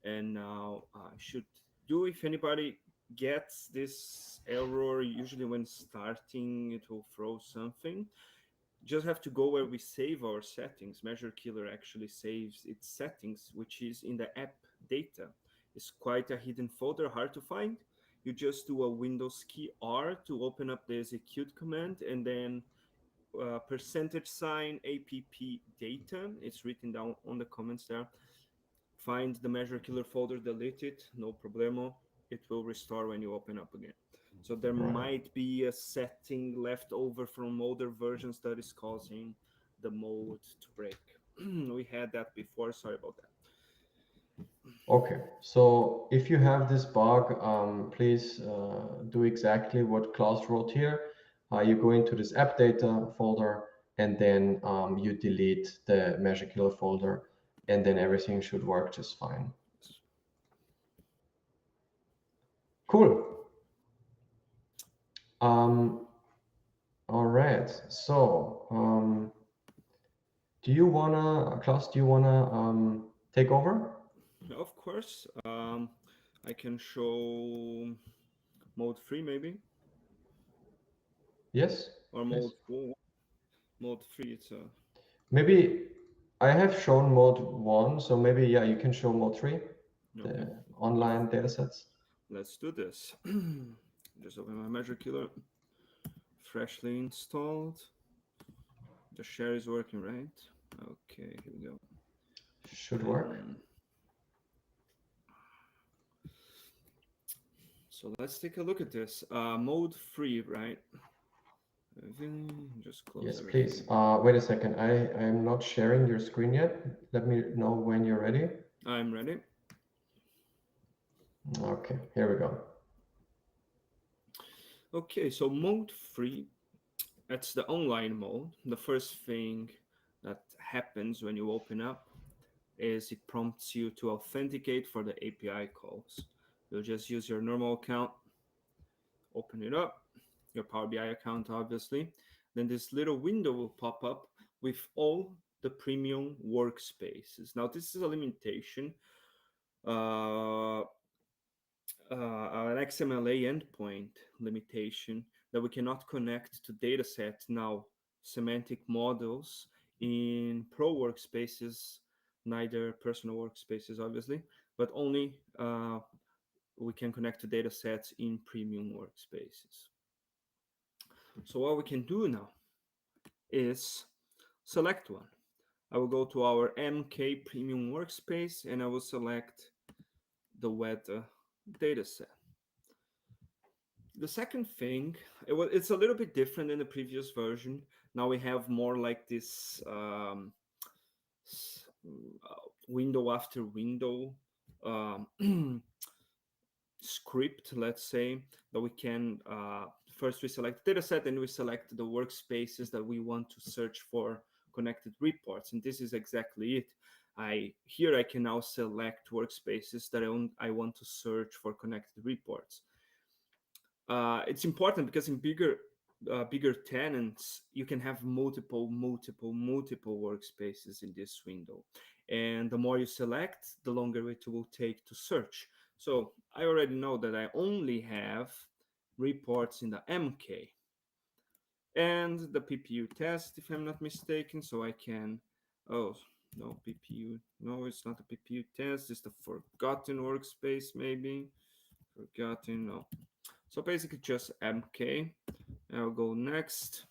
And now I should do, if anybody gets this error, usually when starting, it will throw something. Just have to go where we save our settings. Measure Killer actually saves its settings, which is in the app data. It's quite a hidden folder, hard to find. You just do a Windows key R to open up the execute command, and then %sign app data. It's written down on the comments there. Find the Measure Killer folder, delete it, no problemo. It will restore when you open up again. So there might be a setting left over from older versions that is causing the mode to break. We had that before, sorry about that. Okay, so if you have this bug, please do exactly what Klaus wrote here. You go into this app data folder, and then you delete the Measure Killer folder, and then everything should work just fine. Cool. All right. So, Klaus, do you wanna take over? Of course, I can show mode 3 maybe, Yes. or Please. mode 4. Mode 3, it's a... Maybe I have shown mode 1, so maybe yeah, you can show mode 3, Okay. the online datasets. let's do this. Just open my Measure Killer, freshly installed. The share is working, right? Okay, here we go. Should work. So let's take a look at this. Mode free, right? Just close Yes, everything. please. Wait a second. I'm not sharing your screen yet. Let me know when you're ready. I'm ready. Okay, here we go. Okay, so mode free, that's the online mode. The first thing that happens when you open up is it prompts you to authenticate for the API calls. You'll just use your normal account, open it up, your Power BI account, obviously. Then this little window will pop up with all the premium workspaces. Now, this is a limitation. An XMLA endpoint limitation that we cannot connect to datasets now, semantic models in pro workspaces, neither personal workspaces, obviously, but only we can connect to datasets in premium workspaces. So what we can do now is select one. I will go to our MK premium workspace and I will select the weather dataset. The second thing, it's a little bit different than the previous version. Now we have more like this window after window script, let's say, that we can first we select the dataset and we select the workspaces that we want to search for connected reports. And this is exactly it. Here I can now select workspaces that I want to search for connected reports. It's important because in bigger tenants, you can have multiple workspaces in this window. And the more you select, the longer it will take to search. So I already know that I only have reports in the MK and the PPU test, if I'm not mistaken. So I can, oh, no, PPU, no, it's not a PPU test. It's the forgotten workspace, maybe. Forgotten, no. So basically just MK. I'll go next.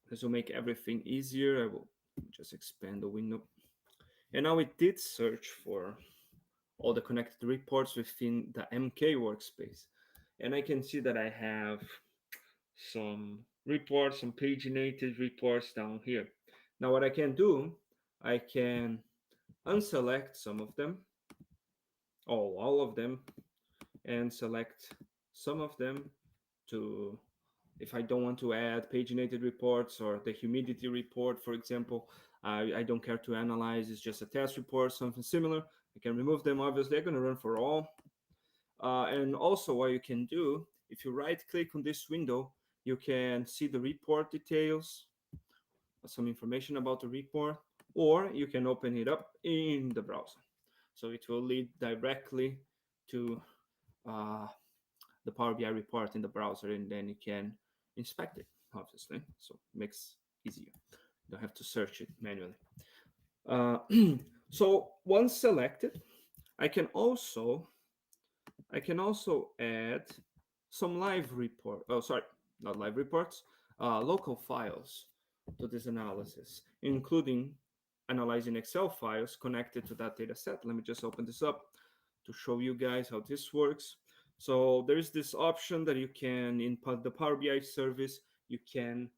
This will make everything easier. I will just expand the window. And now it did search for all the connected reports within the MK workspace. And I can see that I have some reports, some paginated reports down here. Now what I can do, I can unselect some of them, all of them, and select some of them to, if I don't want to add paginated reports or the humidity report, for example, I don't care to analyze, it's just a test report, something similar. I can remove them. Obviously, I'm going to run for all. And also what you can do, if you right click on this window, you can see the report details, some information about the report, or you can open it up in the browser. So it will lead directly to the Power BI report in the browser, and then you can inspect it, obviously. So it makes it easier. You don't have to search it manually. So once selected, I can also add some live report. Oh, sorry, not live reports, local files to this analysis, including analyzing Excel files connected to that data set. Let me just open this up to show you guys how this works. So there's this option that you can, in the Power BI service, you can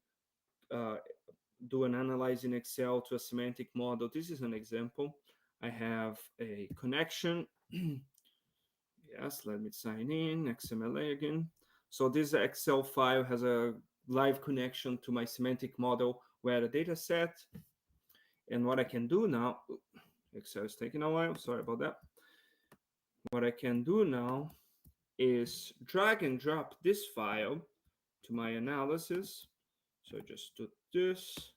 do an analyze in Excel to a semantic model. This is an example. I have a connection. Yes, let me sign in, XMLA again. So this Excel file has a live connection to my semantic model where the data set. And what I can do now, Excel is taking a while, sorry about that. What I can do now is drag and drop this file to my analysis. So I just do this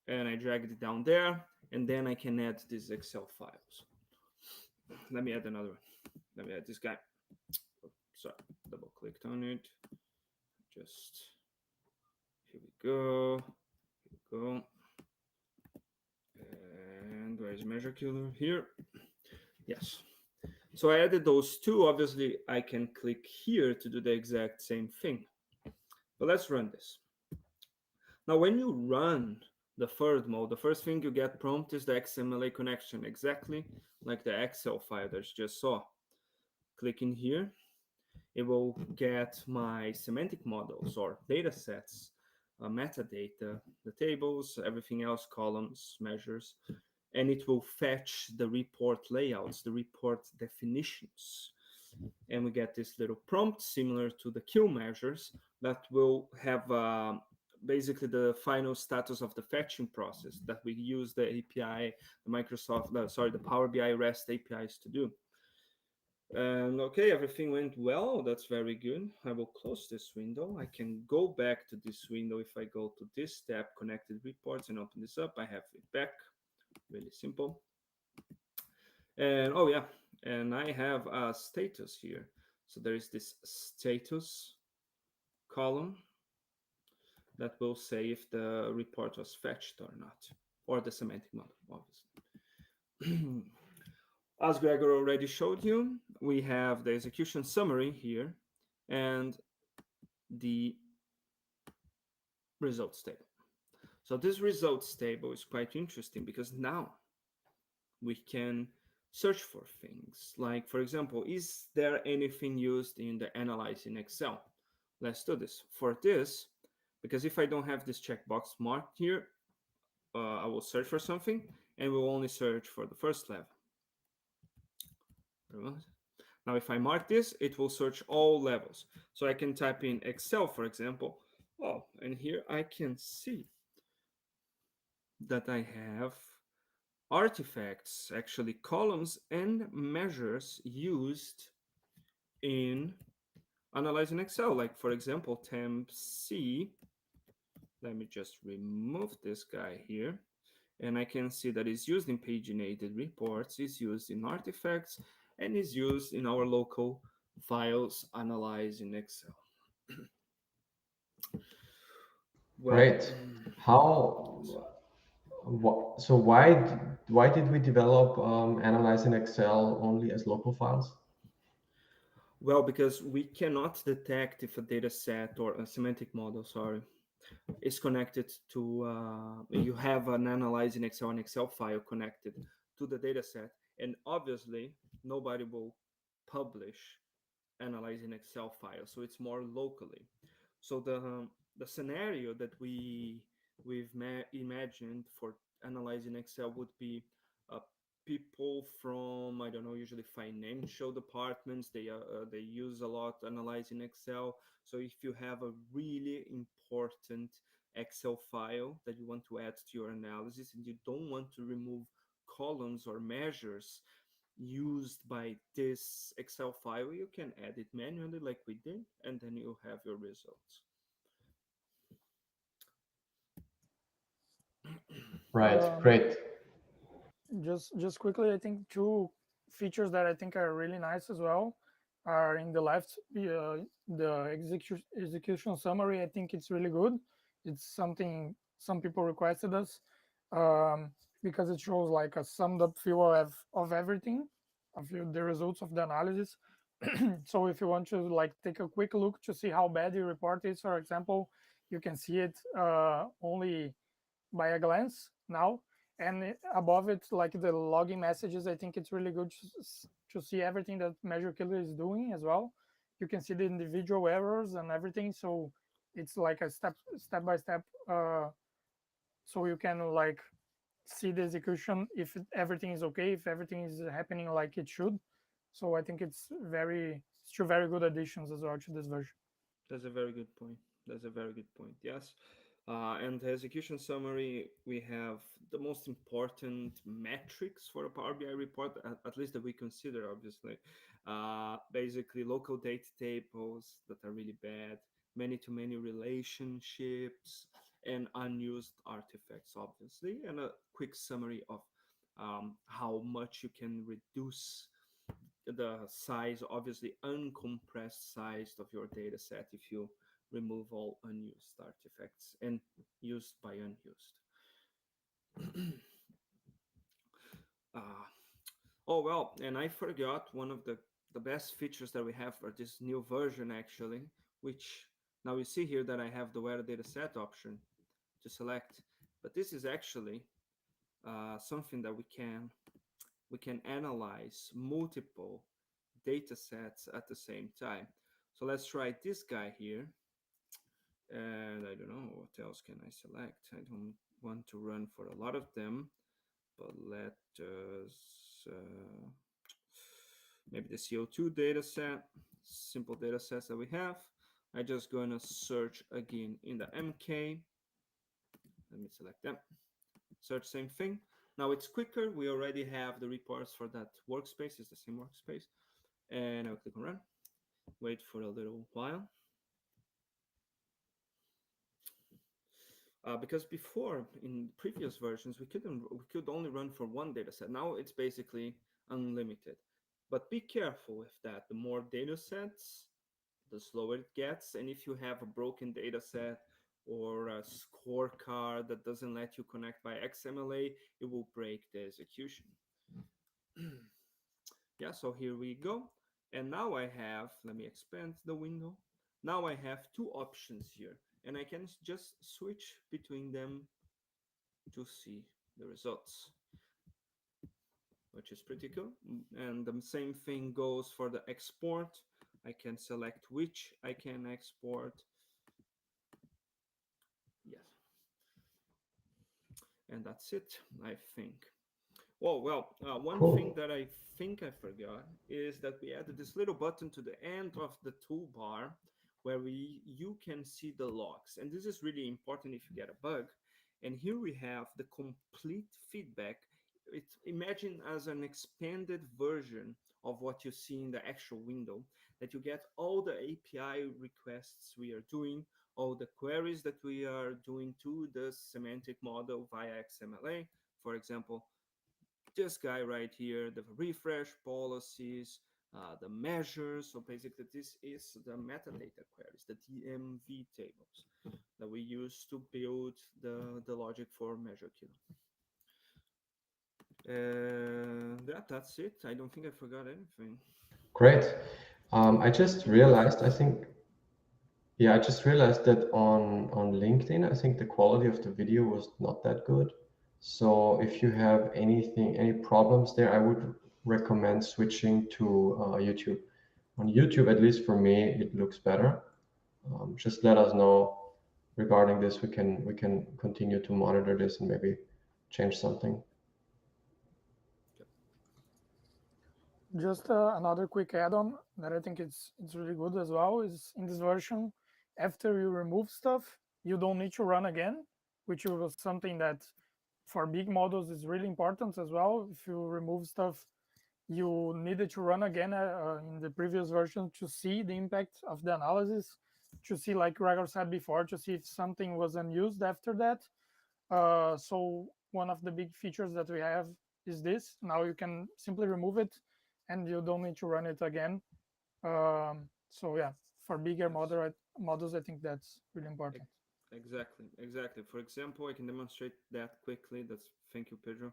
and I dragged it down there, and then I can add these Excel files. Let me add another one. Let me add this guy. Sorry, double clicked on it. Just here we go. Here we go. And where's Measure Killer? Here. Yes. So I added those two. Obviously, I can click here to do the exact same thing. But let's run this. Now, when you run the third mode, the first thing you get prompt is the XMLA connection, exactly like the Excel file that you just saw. Click in here, it will get my semantic models or data sets, metadata, the tables, everything else, columns, measures, and it will fetch the report layouts, the report definitions. And we get this little prompt similar to the Q measures that will have basically the final status of the fetching process that we use the API, the Power BI REST APIs to do. And okay, everything went well. That's very good. I will close this window. I can go back to this window if I go to this tab, connected reports, and open this up. I have it back. Really simple. And oh yeah, and I have a status here. So there is this status column that will say if the report was fetched or not, or the semantic model, obviously. As Gregor already showed you, we have the execution summary here and the results table. So this results table is quite interesting because now we can search for things like, for example, is there anything used in the analyze in Excel? Let's do this. For this, because if I don't have this checkbox marked here, I will search for something and we'll only search for the first level. Now, if I mark this, it will search all levels. So I can type in Excel, for example. Oh, and here I can see that I have artifacts, actually columns and measures used in analyzing Excel. Like, for example, temp C. Let me just remove this guy here. And I can see that it's used in paginated reports, is used in artifacts, and is used in our local files analyzed in Excel. Well, Great. How? So why did we develop Analyze in Excel only as local files? well, because we cannot detect if a data set or a semantic model, sorry, is connected to, you have an analyze in Excel, an Excel file connected to the data set. And obviously, nobody will publish analyze in Excel file. So it's more locally. So the scenario that we've imagined for analyzing Excel would be people from, I don't know, usually financial departments. They use a lot analyzing Excel. So if you have a really important Excel file that you want to add to your analysis and you don't want to remove columns or measures used by this Excel file, you can add it manually like we did, and then you have your results. Right, Um, great. just quickly, I think two features that I think are really nice as well are in the left. The execution summary, I think it's really good. It's something some people requested us, um, because it shows like a summed up view of everything, of the results of the analysis. So if you want to like take a quick look to see how bad the report is, for example, you can see it only by a glance now. And above it, like the logging messages, I think it's really good to see everything that Measure Killer is doing as well. You can see the individual errors and everything, so it's like a step by step, so you can like see the execution, if everything is okay, if everything is happening like it should. So I think it's two very good additions as well to this version. That's a very good point. That's a very good point. Yes. And the execution summary, we have the most important metrics for a Power BI report, at least that we consider, obviously. Basically, local data tables that are really bad, many-to-many relationships, and unused artifacts, obviously, and a quick summary of how much you can reduce the size, obviously uncompressed size of your data set if you remove all unused artifacts and used by unused. uh, Oh, well, and I forgot one of the best features that we have for this new version, actually, which now you see here that I have the where dataset option to select. But this is actually something that we can analyze multiple data sets at the same time. So let's try this guy here. And I don't know what else can I select. I don't want to run for a lot of them, but let us maybe the CO2 data set, simple data sets that we have. I'm just going to search again in the MK. Let me select them. Search same thing. Now it's quicker. We already have the reports for that workspace. It's the same workspace. And I'll click on run. Wait for a little while. Because before in previous versions we could only run for one data set. Now it's basically unlimited. But be careful with that. The more data sets, the slower it gets. And if you have a broken data set or a scorecard that doesn't let you connect by XMLA, it will break the execution. Yeah, so here we go. And now I have, let me expand the window. Now I have two options here, and I can just switch between them to see the results, which is pretty cool. And the same thing goes for the export. I can select which I can export. Yes. And that's it, I think. Oh, well, one Cool. thing that I think I forgot is that we added this little button to the end of the toolbar where you can see the logs. And this is really important if you get a bug. And here we have the complete feedback. Imagine as an expanded version of what you see in the actual window, that you get all the API requests we are doing, all the queries that we are doing to the semantic model via XMLA. For example, this guy right here, the refresh policies, the measures. So basically this is the metadata queries, the DMV tables that we use to build the logic for measure kilo. That's it. I don't think I forgot anything. Great. I just realized, I think, yeah, I just realized that on LinkedIn, I think the quality of the video was not that good. So if you have any problems there, I would recommend switching to YouTube. On YouTube, at least for me, it looks better. Just let us know regarding this. We can continue to monitor this and maybe change something. Just another quick add-on that I think it's really good as well is in this version, after you remove stuff, you don't need to run again, which was something that for big models is really important as well. If you remove stuff, you needed to run again in the previous version to see the impact of the analysis, to see, like Gregor said before, to see if something was unused after that. So one of the big features that we have is this. Now you can simply remove it and you don't need to run it again. So yeah, for bigger models, I think that's really important. Exactly. For example, I can demonstrate that quickly. Thank you, Pedro.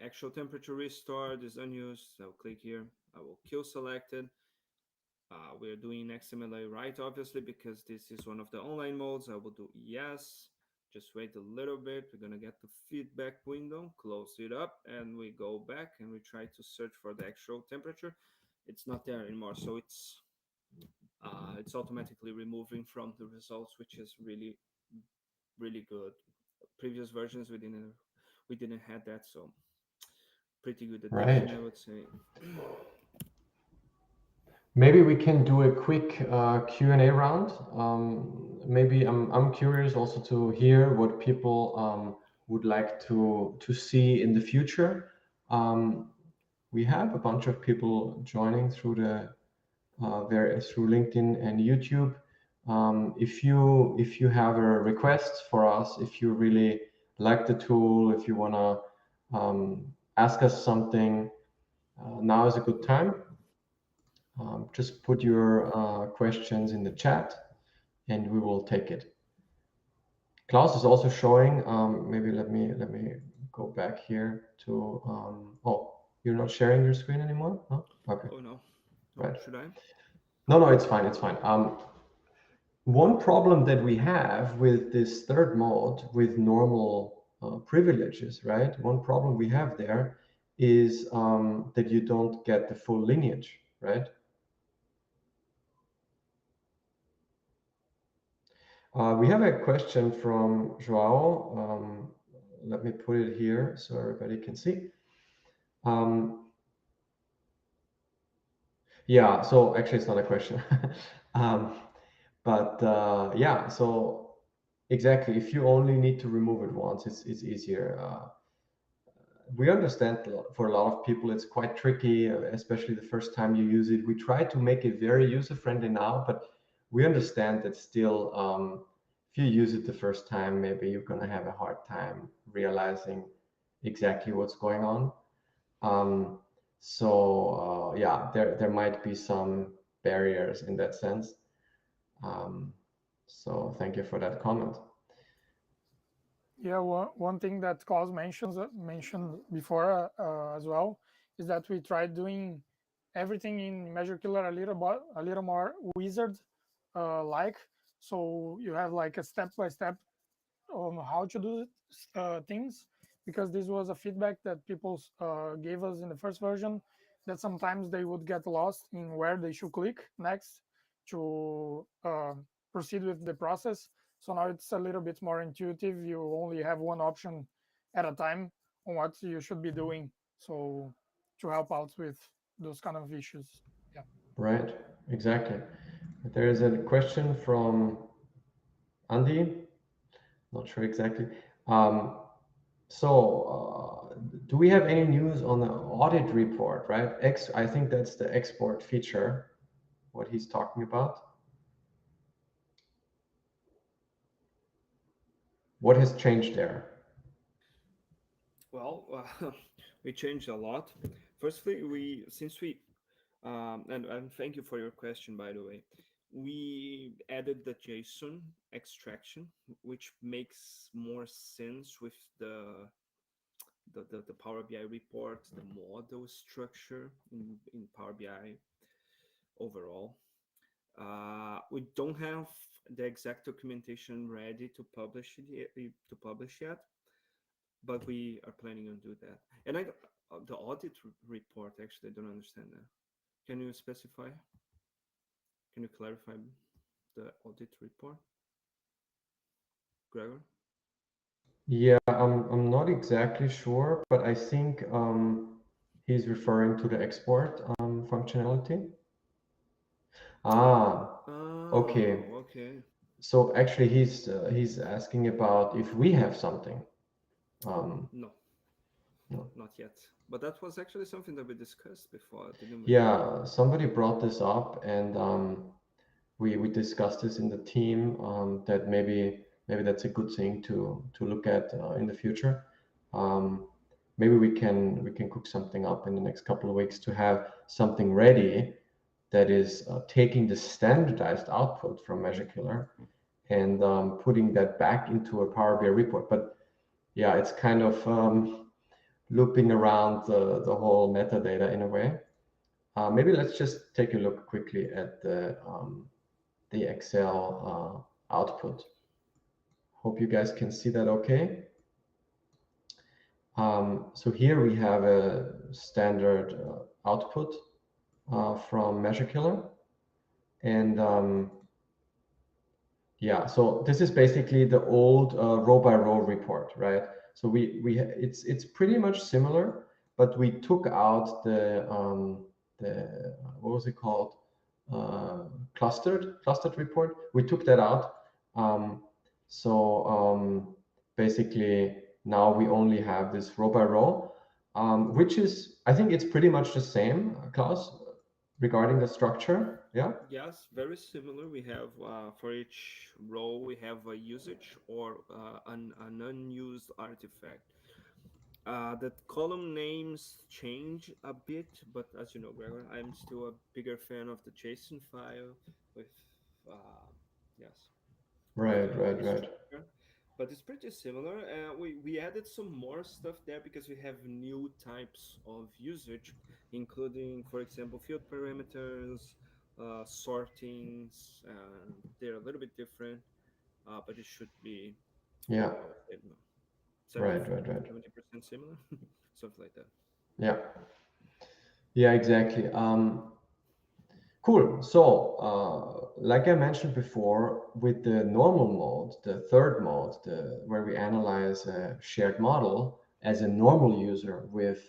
Actual temperature restored is unused. I'll click here. I will kill selected. We're doing XMLA right, obviously, because this is one of the online modes. I will do yes. Just wait a little bit. We're going to get the feedback window, close it up, and we go back and we try to search for the actual temperature. It's not there anymore. So it's automatically removing from the results, which is really, really good. Previous versions, we didn't have that. So pretty good addition, Right. I would say. Maybe we can do a quick Q&A round. Maybe I'm curious also to hear what people would like to see in the future. We have a bunch of people joining through through LinkedIn and YouTube. If you have a request for us, if you really like the tool, if you wanna ask us something, now is a good time. Just put your questions in the chat and we will take it. Klaus is also showing, maybe let me go back here to, oh, You're not sharing your screen anymore? No? Okay, Oh no. No, right. should I? No, it's fine, it's fine. One problem that we have with this third mode with normal privileges, right? One problem we have there is that you don't get the full lineage, right? We have a question from Joao. Let me put it here so everybody can see. Yeah, so actually it's not a question. um, but yeah, so exactly, if you only need to remove it once, it's easier. We understand for a lot of people it's quite tricky, especially the first time you use it. We try to make it very user friendly now, but we understand that still, if you use it the first time, maybe you're going to have a hard time realizing exactly what's going on. Um, yeah, there might be some barriers in that sense. So thank you for that comment. Yeah, one thing that Klaus mentioned before as well is that we tried doing everything in Measure Killer a little more wizard like. So you have like a step by step on how to do things, because this was a feedback that people gave us in the first version, that sometimes they would get lost in where they should click next to proceed with the process. So now it's a little bit more intuitive. You only have one option at a time on what you should be doing, so to help out with those kind of issues. Yeah. Right, exactly. There is a question from Andy, not sure exactly. Do we have any news on the audit report, right? I think that's the export feature, what he's talking about. What has changed there? Well, we changed a lot. Firstly, and thank you for your question, by the way. We added the JSON extraction, which makes more sense with the Power BI report, the model structure in Power BI overall. We don't have the exact documentation ready to publish yet, but we are planning on do that. And the audit report, actually, I don't understand that. Can you specify? Can you clarify the audit report, Gregor? Yeah, I'm not exactly sure, but I think he's referring to the export functionality. Ah, okay. Oh, okay. So actually, he's asking about if we have something. No, No. not yet. But that was actually something that we discussed before, didn't we? Yeah, somebody brought this up, and we discussed this in the team, that maybe that's a good thing to look at in the future. Um, Maybe we can cook something up in the next couple of weeks to have something ready that is taking the standardized output from Measure Killer and putting that back into a Power BI report. But yeah, it's kind of looping around the whole metadata in a way. Maybe let's just take a look quickly at the Excel output. Hope you guys can see that okay. So here we have a standard output from Measure Killer. And yeah, so this is basically the old row by row report, right? So it's pretty much similar, but we took out the what was it called, clustered report. We took that out. Um, Basically now we only have this row by row, which is, I think it's pretty much the same, Klaus, regarding the structure. Yeah. Yes, very similar. We have for each row we have a usage or an unused artifact. The column names change a bit, but as you know, Gregor, I'm still a bigger fan of the JSON file with yes, with Right, the right, right. structure. but it's pretty similar. We added some more stuff there because we have new types of usage, including, for example, field parameters, sortings. They're a little bit different, but it should be, Yeah. I would say, Right. 70% similar, something like that. Yeah. Yeah, exactly. Cool. So, like I mentioned before, with the normal mode, the third mode, where we analyze a shared model as a normal user with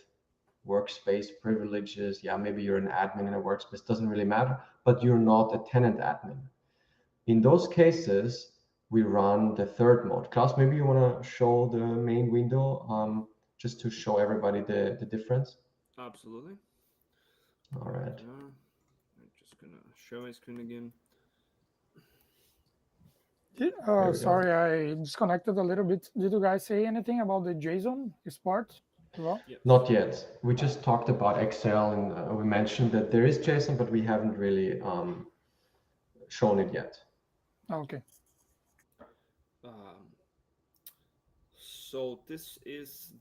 workspace privileges. Yeah, maybe you're an admin in a workspace, doesn't really matter, but you're not a tenant admin. In those cases, we run the third mode. Klaus, maybe you want to show the main window just to show everybody the difference. Absolutely. All right. I'm just gonna share my screen again. There we go. Sorry, I disconnected a little bit. Did you guys say anything about the JSON export as well? Yes. Not yet. We just talked about Excel and we mentioned that there is JSON, but we haven't really shown it yet. Okay. So this is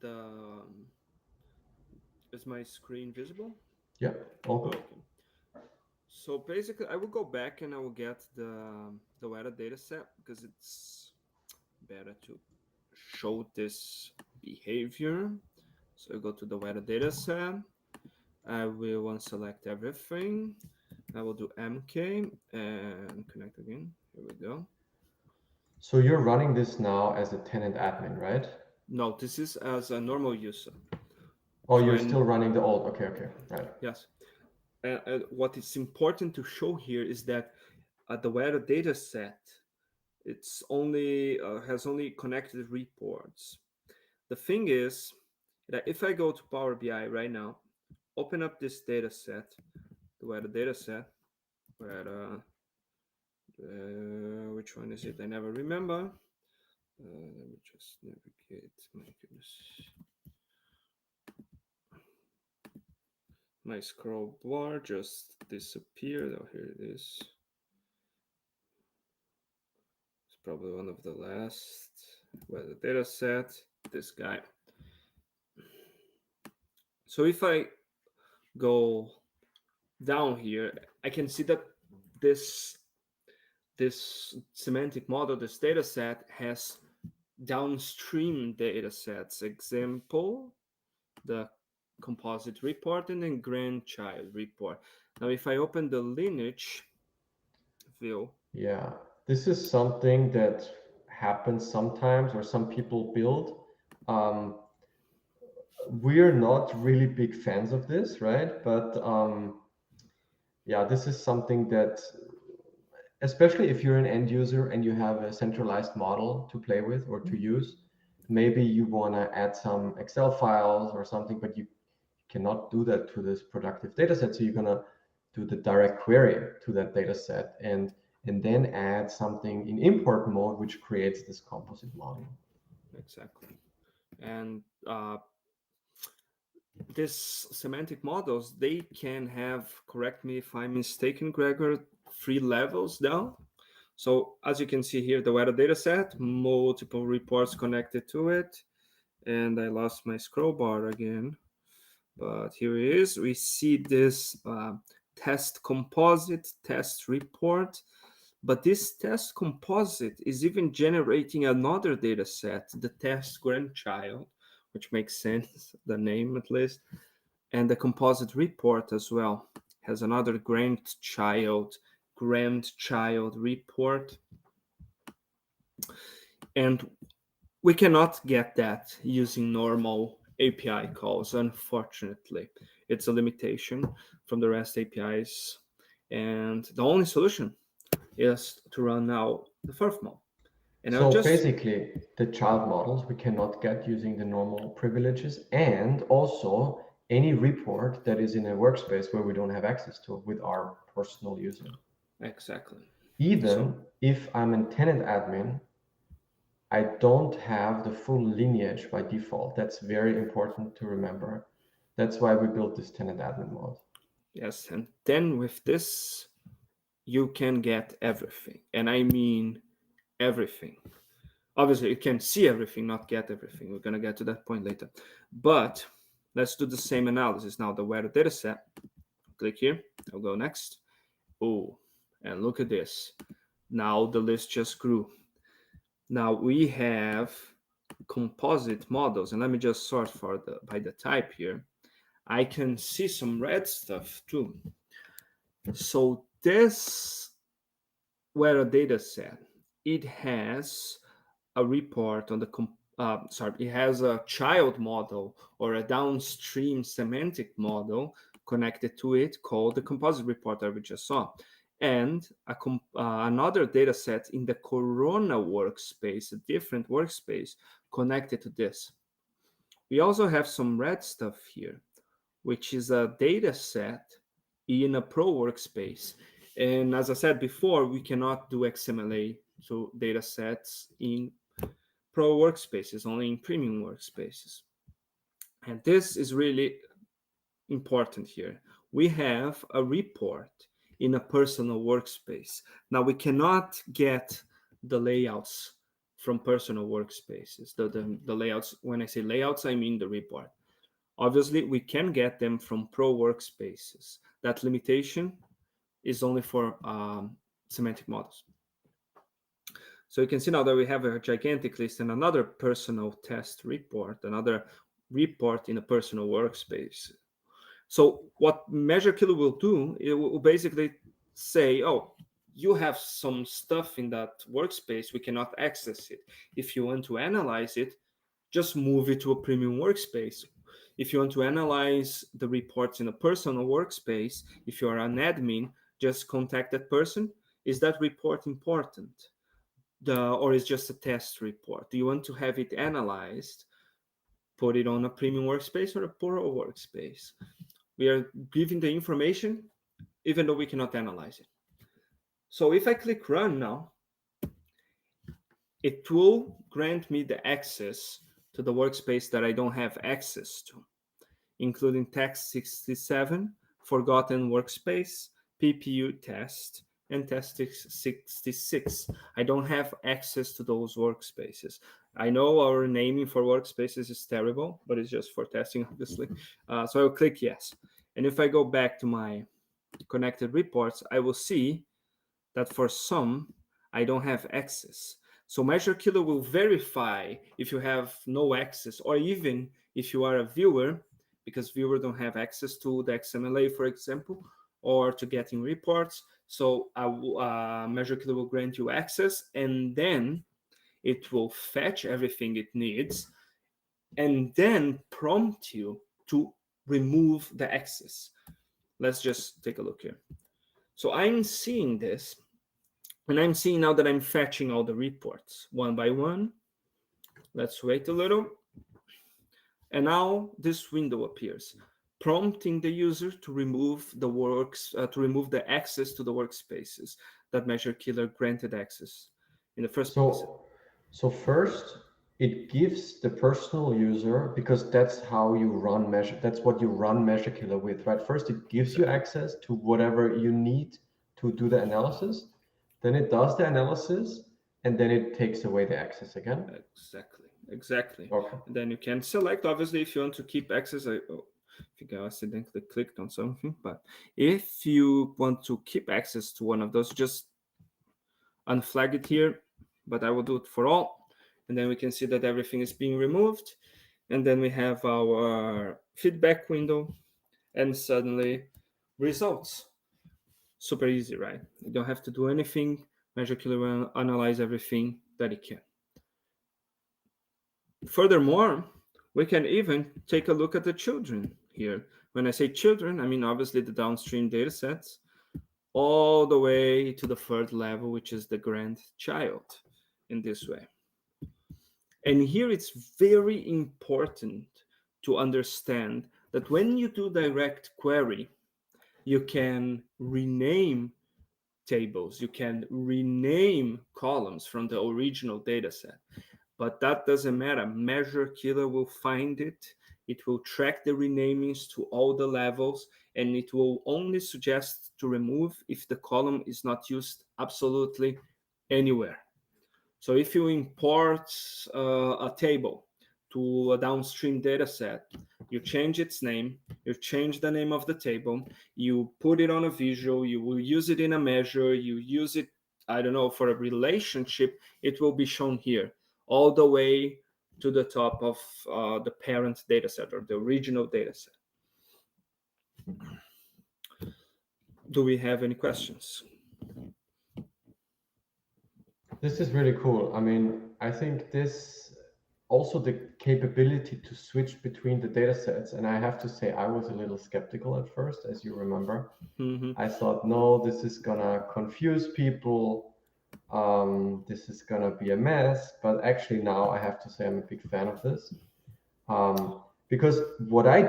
is my screen visible? Yeah, all good. Okay. So basically, I will go back and I will get the weta data set because it's better to show this behavior. So I go to the weta data set. I will unselect everything. I will do MK and connect again. Here we go. So you're running this now as a tenant admin, right? No, this is as a normal user. Oh, So you're still running the old. Okay, right. Yes. What is important to show here is that the weta data set it's only has only connected reports. The thing is that if I go to Power BI right now, open up this data set, the weta data set, which one is it? I never remember. Let me just navigate. My goodness. My scroll bar just disappeared. Oh, here it is. It's probably one of the last. Where the data set, this guy. So if I go down here, I can see that this semantic model, this data set has downstream data sets. Example, the composite report and then grandchild report. Now, if I open the lineage view, Yeah, this is something that happens sometimes or some people build. We're not really big fans of this, right? But yeah, this is something that, especially if you're an end user and you have a centralized model to play with or to use, maybe you want to add some Excel files or something, but you cannot do that to this productive data set. So you're going to do the direct query to that data set and then add something in import mode, which creates this composite model. exactly. And these semantic models, they can have, correct me if I'm mistaken, Gregor, 3 levels down. So as you can see here, the weta data set, multiple reports connected to it. And I lost my scroll bar again. But here it is. We see this test composite, test report. But this test composite is even generating another data set, the test grandchild, which makes sense, the name at least. And the composite report as well has another grandchild report. And we cannot get that using normal API calls, unfortunately. It's a limitation from the REST APIs. And the only solution is to run now the fourth mode. And so basically, the child models we cannot get using the normal privileges, and also any report that is in a workspace where we don't have access to it with our personal user. Exactly. Even if I'm a tenant admin, I don't have the full lineage by default. That's very important to remember. That's why we built this tenant admin mode. Yes, and then with this, you can get everything. And I mean everything. Obviously, it can see everything, not get everything. We're going to get to that point later. But let's do the same analysis. Now, the where data set, click here. I'll go next. Oh, and look at this. Now the list just grew. Now we have composite models, and let me just sort by the type here. I can see some red stuff too. So this where data set, it has a report on the it has a child model or a downstream semantic model connected to it called the composite report that we just saw, and another data set in the Corona workspace, a different workspace connected to this. We also have some red stuff here, which is a data set in a Pro workspace. And as I said before, we cannot do XMLA to data sets in Pro workspaces, only in premium workspaces. And this is really important here. We have a report in a personal workspace. Now we cannot get the layouts from personal workspaces. The layouts, when I say layouts, I mean the report. Obviously, we can get them from Pro workspaces. That limitation is only for semantic models. So you can see now that we have a gigantic list and another personal test report, another report in a personal workspace. So what Measure Killer will do, it will basically say, oh, you have some stuff in that workspace, we cannot access it. If you want to analyze it, just move it to a premium workspace. If you want to analyze the reports in a personal workspace, if you are an admin, just contact that person. Is that report important? Or is just a test report? Do you want to have it analyzed? Put it on a premium workspace or a Pro workspace. We are giving the information even though we cannot analyze it. So if I click run now, it will grant me the access to the workspace that I don't have access to, including text 67, forgotten workspace, PPU test, and test 66. I don't have access to those workspaces. I know our naming for workspaces is terrible, but it's just for testing, obviously. So I'll click yes. And if I go back to my connected reports, I will see that for some, I don't have access. So Measure Killer will verify if you have no access, or even if you are a viewer, because viewers don't have access to the XMLA, for example, or to getting reports. So Measure Killer will grant you access, and then it will fetch everything it needs, and then prompt you to remove the access. Let's just take a look here. So I'm seeing this, and I'm seeing now that I'm fetching all the reports one by one. Let's wait a little. And now this window appears, prompting the user to remove the access to the workspaces that Measure Killer granted access in the first place. So first, it gives the personal user, because that's how you run Measure, that's what you run Measure Killer with, right? First, it gives you access to whatever you need to do the analysis. Then it does the analysis, and then it takes away the access again. Exactly. Okay. And then you can select, obviously, if you want to keep access. I think I accidentally clicked on something, but if you want to keep access to one of those, just unflag it here, but I will do it for all. And then we can see that everything is being removed. And then we have our feedback window, and suddenly results. Super easy, right? You don't have to do anything. Measure Killer will analyze everything that it can. Furthermore, we can even take a look at the children here. When I say children, I mean obviously the downstream data sets, all the way to the third level, which is the grandchild in this way. And here it's very important to understand that when you do direct query, you can rename tables, you can rename columns from the original data set. But that doesn't matter. Measure Killer will find it. It will track the renamings to all the levels, and it will only suggest to remove if the column is not used absolutely anywhere. So if you import a table to a downstream data set, you change its name, you change the name of the table, you put it on a visual, you will use it in a measure, you use it, I don't know, for a relationship, it will be shown here, all the way to the top of the parent data set or the original data set. Do we have any questions? This is really cool. I mean, I think this also the capability to switch between the data sets. And I have to say, I was a little skeptical at first, as you remember. I thought, no, this is gonna confuse people. This is gonna be a mess. But actually now I have to say I'm a big fan of this. Because what I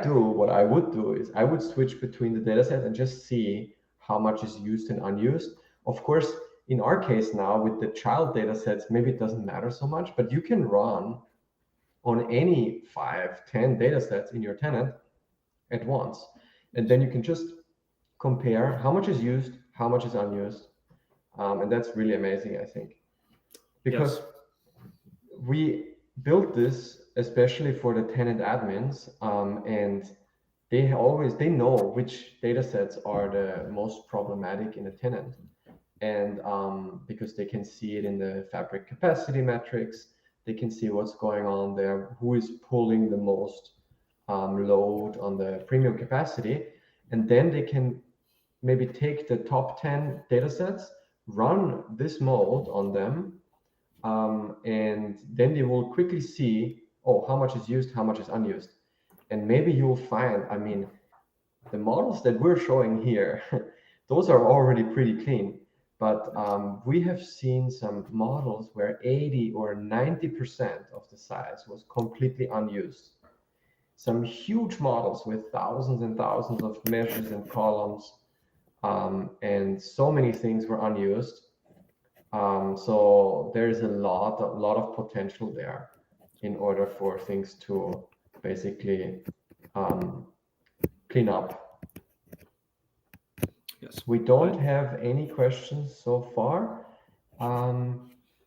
would do is I would switch between the data sets and just see how much is used and unused. Of course, in our case now with the child data sets, maybe it doesn't matter so much, but you can run on any 5, 10 data sets in your tenant at once. And then you can just compare how much is used, how much is unused. And that's really amazing, I think. Because we built this especially for the tenant admins, and they know which data sets are the most problematic in a tenant. And because they can see it in the fabric capacity metrics, they can see what's going on there, who is pulling the most load on the premium capacity. And then they can maybe take the top 10 data sets, run this mode on them, and then they will quickly see, oh, how much is used, how much is unused. And maybe you'll find, I mean, the models that we're showing here, those are already pretty clean. But we have seen some models where 80 or 90% of the size was completely unused. Some huge models with thousands and thousands of measures and columns, and so many things were unused. So there's a lot of potential there in order for things to basically clean up. Yes. We don't have any questions so far.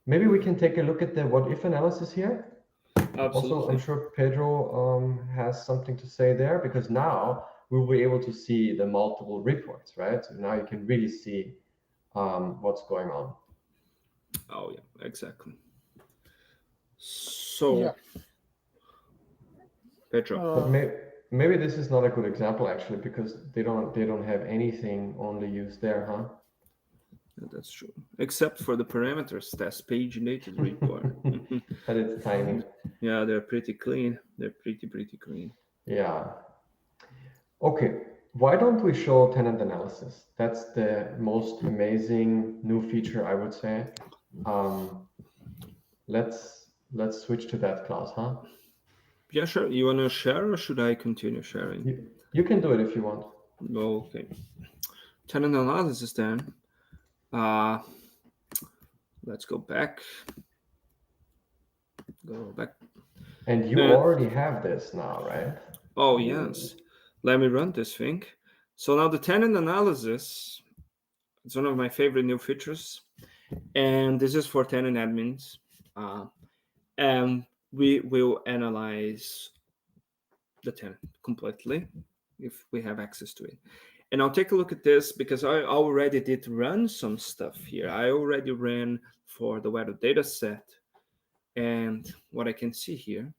Maybe we can take a look at the what if analysis here. Absolutely. Also, I'm sure Pedro has something to say there, because now we'll be able to see the multiple reports, right? So now you can really see what's going on. Oh yeah, exactly. So Yeah. Pedro. But maybe this is not a good example actually, because they don't have anything only used there, huh? That's true. Except for the parameters test paginated report. But it's tiny. Yeah, they're pretty clean. They're pretty clean. Yeah. Okay. Why don't we show tenant analysis? That's the most amazing new feature, I would say. Let's switch to that, Klaus, huh? Yeah, sure. You want to share or should I continue sharing? You can do it if you want. Okay. Tenant analysis then. Let's go back. Go back. And you already have this now, right? Oh, yes. Let me run this thing. So now the tenant analysis, it's one of my favorite new features. And this is for tenant admins. And we will analyze the tenant completely if we have access to it. And I'll take a look at this because I already did run some stuff here. I already ran for the weather data set. And what I can see here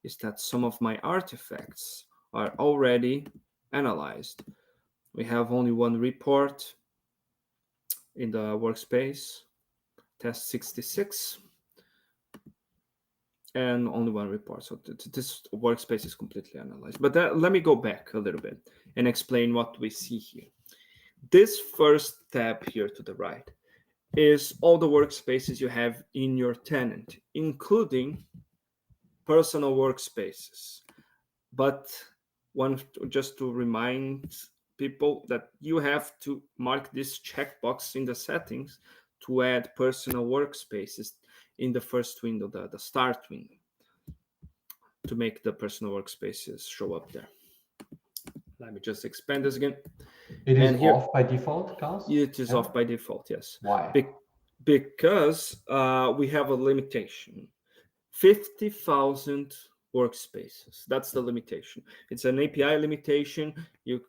is that some of my artifacts are already analyzed. We have only one report in the workspace, test 66, and only one report. So this workspace is completely analyzed. But let me go back a little bit and explain what we see here. This first tab here to the right is all the workspaces you have in your tenant, including personal workspaces. But just to remind people that you have to mark this checkbox in the settings to add personal workspaces in the first window, the start window, to make the personal workspaces show up there. Let me just expand this again. It is off by default, Klaus? It is off by default, yes. Why? Because we have a limitation. 50,000 workspaces. That's the limitation. It's an API limitation.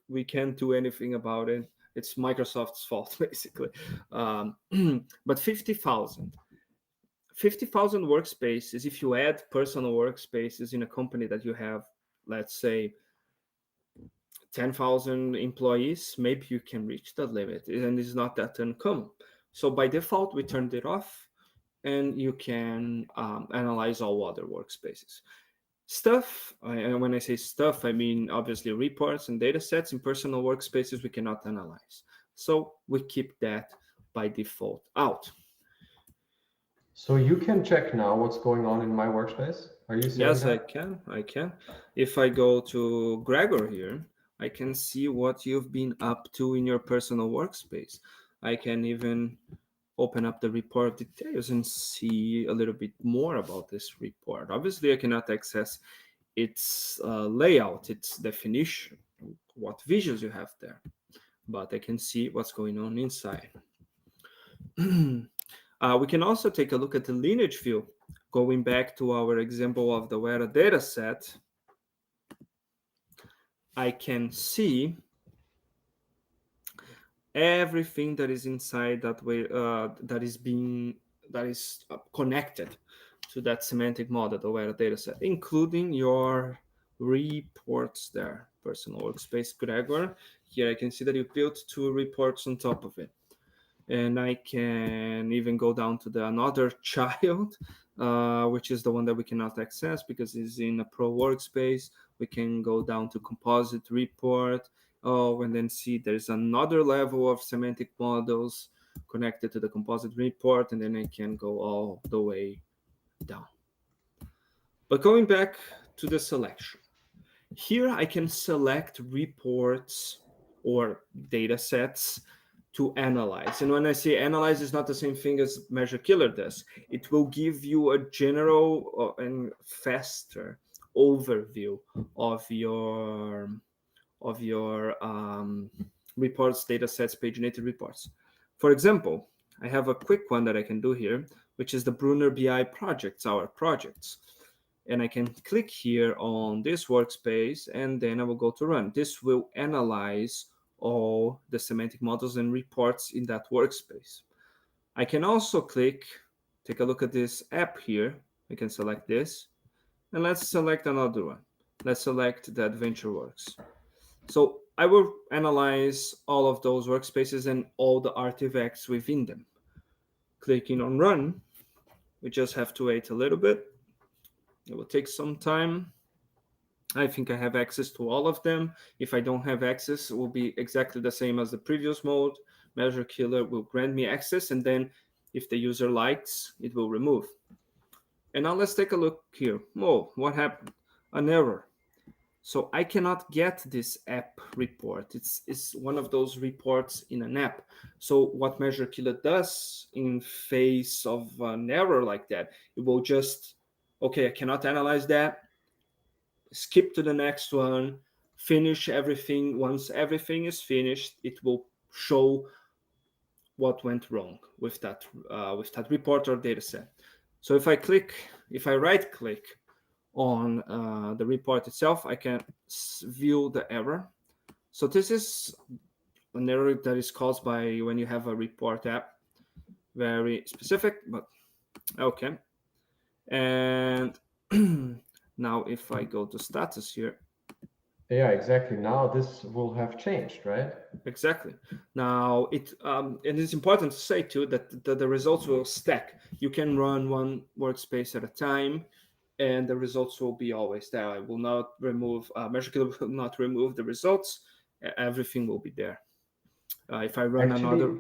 We can't do anything about it. It's Microsoft's fault, basically. But 50,000 workspaces, if you add personal workspaces in a company that you have, let's say, 10,000 employees, maybe you can reach that limit, and it's not that uncommon. So by default, we turned it off, and you can analyze all other workspaces. Stuff, and when I say stuff, I mean obviously reports and data sets in personal workspaces we cannot analyze. So we keep that by default out. So you can check now what's going on in my workspace. Are you saying Yes, that? I can. If I go to Gregor here, I can see what you've been up to in your personal workspace. I can even open up the report details and see a little bit more about this report. Obviously, I cannot access its layout, its definition, what visuals you have there, but I can see what's going on inside. We can also take a look at the lineage view. Going back to our example of the Wera data set, I can see everything that is inside that way, that is connected to that semantic model, the Wera data set, including your reports there. Personal workspace Gregor. Here I can see that you built 2 reports on top of it. And I can even go down to another child, which is the one that we cannot access because it's in a pro workspace. We can go down to composite report, and then see there's another level of semantic models connected to the composite report, and then I can go all the way down. But going back to the selection, here I can select reports or data sets to analyze. And when I say analyze, it's not the same thing as Measure Killer does. It will give you a general and faster overview of your reports, data sets, paginated reports. For example, I have a quick one that I can do here, which is the Brunner BI projects, our projects. And I can click here on this workspace, and then I will go to run. This will analyze all the semantic models and reports in that workspace. I can also take a look at this app here. I can select this, and let's select another one. Let's select the AdventureWorks. So I will analyze all of those workspaces and all the artifacts within them. Clicking on run, we just have to wait a little bit. It will take some time. I think I have access to all of them. If I don't have access, it will be exactly the same as the previous mode. Measure Killer will grant me access, and then if the user likes, it will remove. And now let's take a look here. Oh, what happened? An error. So I cannot get this app report. It's one of those reports in an app. So what Measure Killer does in face of an error like that, it will just, okay, I cannot analyze that, skip to the next one, finish everything. Once everything is finished, it will show what went wrong with that report or data set. So if I right click on the report itself, I can view the error. So this is an error that is caused by when you have a report app. Very specific, but okay. And now if I go to status here. Yeah, exactly. Now this will have changed, right? Exactly. Now and it's important to say too that the results will stack. You can run one workspace at a time, and the results will be always there. I will not remove Measure Killer will not remove the results. Everything will be there. If I run another.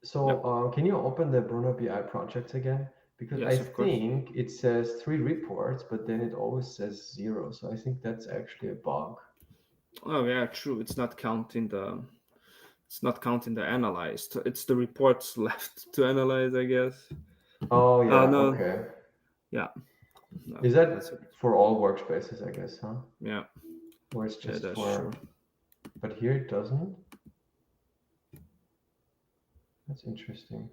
So can you open the Brunner BI projects again? Because Yes, I of course. think it says 3 reports, but then it always says 0. So I think that's actually a bug. Oh yeah, true. It's not counting the analyzed. It's the reports left to analyze, I guess. Oh yeah, No. okay. Yeah. No, Is that for all workspaces, I guess, huh? Yeah. Or it's just that's for... true. But here it doesn't? That's interesting.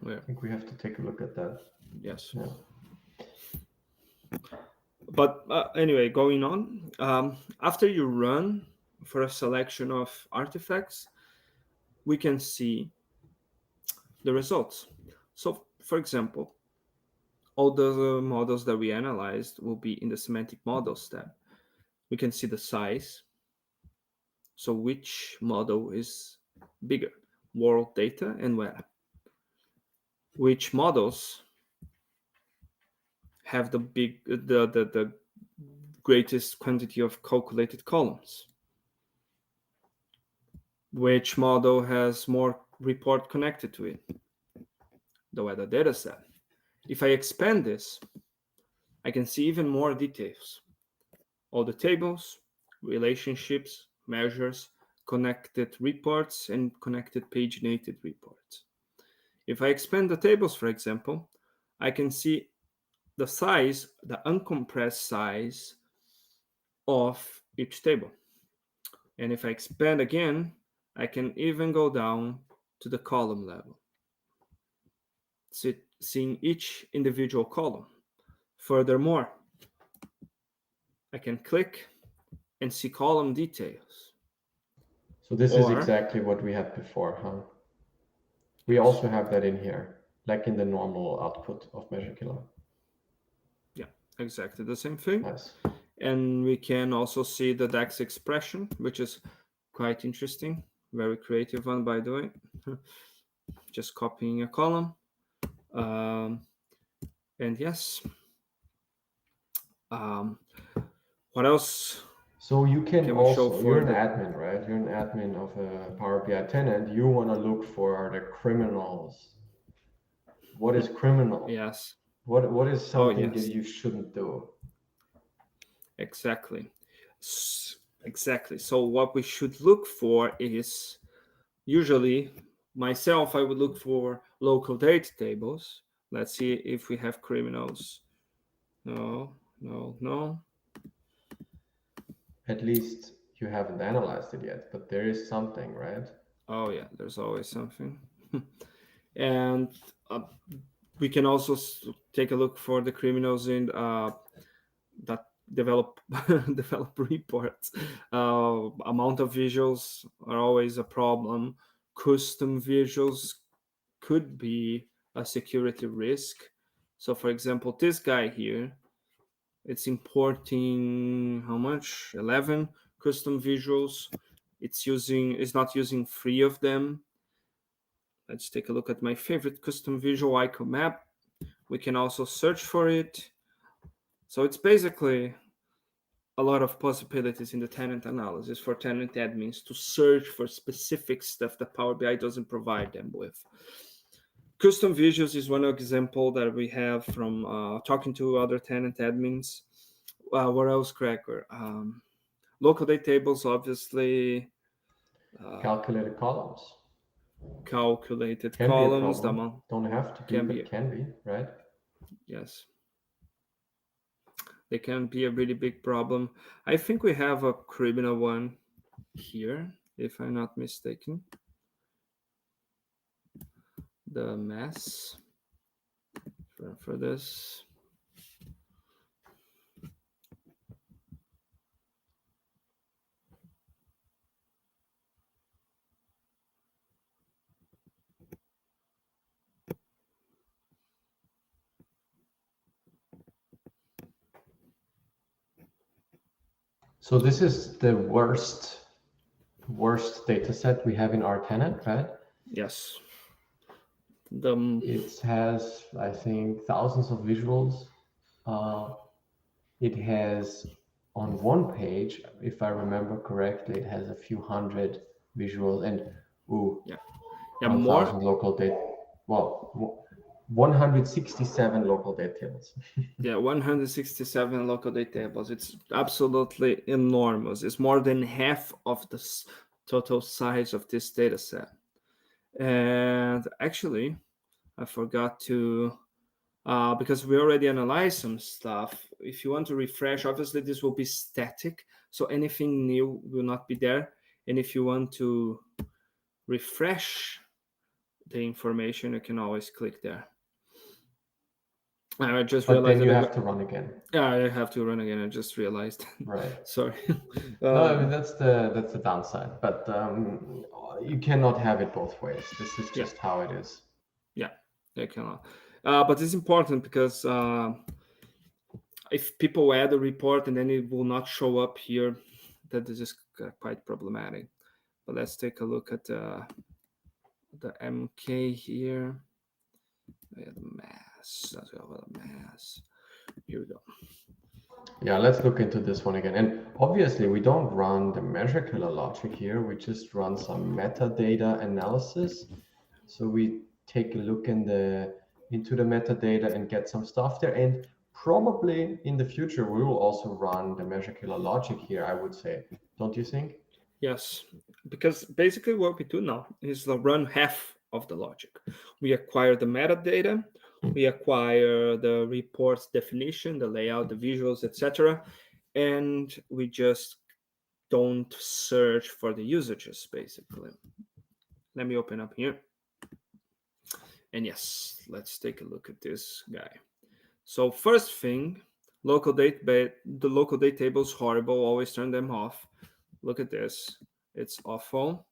Yeah. I think we have to take a look at that. Yes. Yeah. But anyway, going on, after you run for a selection of artifacts, we can see the results. So, for example, all the models that we analyzed will be in the semantic models tab. We can see the size. So which model is bigger, world data and web? Which models have the greatest quantity of calculated columns? Which model has more report connected to it? The weather data set. If I expand this, I can see even more details. All the tables, relationships, measures, connected reports, and connected paginated reports. If I expand the tables, for example, I can see the size, the uncompressed size of each table. And if I expand again, I can even go down to the column level, seeing each individual column. Furthermore, I can click and see column details. So this is exactly what we had before, huh? We also have that in here, like in the normal output of Measure Killer. Yeah, exactly the same thing. Nice. And we can also see the DAX expression, which is quite interesting. Very creative one, by the way. Just copying a column. And yes. What else? So you can we show also, for you're an the- admin, right? You're an admin of a Power BI tenant. You want to look for the criminals. What is criminal? Yes, What is something yes. that you shouldn't do? Exactly. Exactly. So what we should look for is, usually myself, I would look for local data tables. Let's see if we have criminals. No. At least you haven't analyzed it yet, but there is something, right? Oh yeah, there's always something. And we can also take a look for the criminals in that develop reports. Amount of visuals are always a problem. Custom visuals could be a security risk. So for example, this guy here, it's importing how much? 11 custom visuals. It's not using 3 of them. Let's take a look at my favorite custom visual icon map. We can also search for it. So it's basically a lot of possibilities in the tenant analysis for tenant admins to search for specific stuff that Power BI doesn't provide them with. Custom visuals is one example that we have from talking to other tenant admins. What else, Cracker? Local data tables, obviously. Calculated columns. Calculated Can columns. be a problem. Don't have to be, but can be, right? Yes. They can be a really big problem. I think we have a criminal one here, if I'm not mistaken. The mass for this. So this is the worst data set we have in our tenant, right? Yes. It has, I think, thousands of visuals. It has on one page, if I remember correctly, it has a few hundred visuals and 1,000 local data. Well, 167 local data tables. 167 local data tables. It's absolutely enormous. It's more than half of the total size of this data set. And actually, I forgot to, because we already analyzed some stuff. If you want to refresh, obviously this will be static, so anything new will not be there. And if you want to refresh, the information, you can always click there. I just But realized then you that have to run again. yeah, I have to run again. I just realized. Right. Sorry. No, I mean that's the downside. But you cannot have it both ways. This is just how it is. Yeah, they cannot. But it's important because if people add a report and then it will not show up here, that is just quite problematic. But let's take a look at the MK here. The mass. Let's go about the mass. Here we go. Yeah, let's look into this one again. And obviously, we don't run the measure killer logic here. We just run some metadata analysis. So we take a look into the metadata and get some stuff there. And probably in the future, we will also run the measure killer logic here, I would say. Don't you think? Yes, because basically what we do now is run half of the logic. We acquire the metadata, we acquire the report's definition, the layout, the visuals, etc. And we just don't search for the usages, basically. Let me open up here. And yes, let's take a look at this guy. So first thing, the local date table is horrible. Always turn them off. Look at this. It's awful.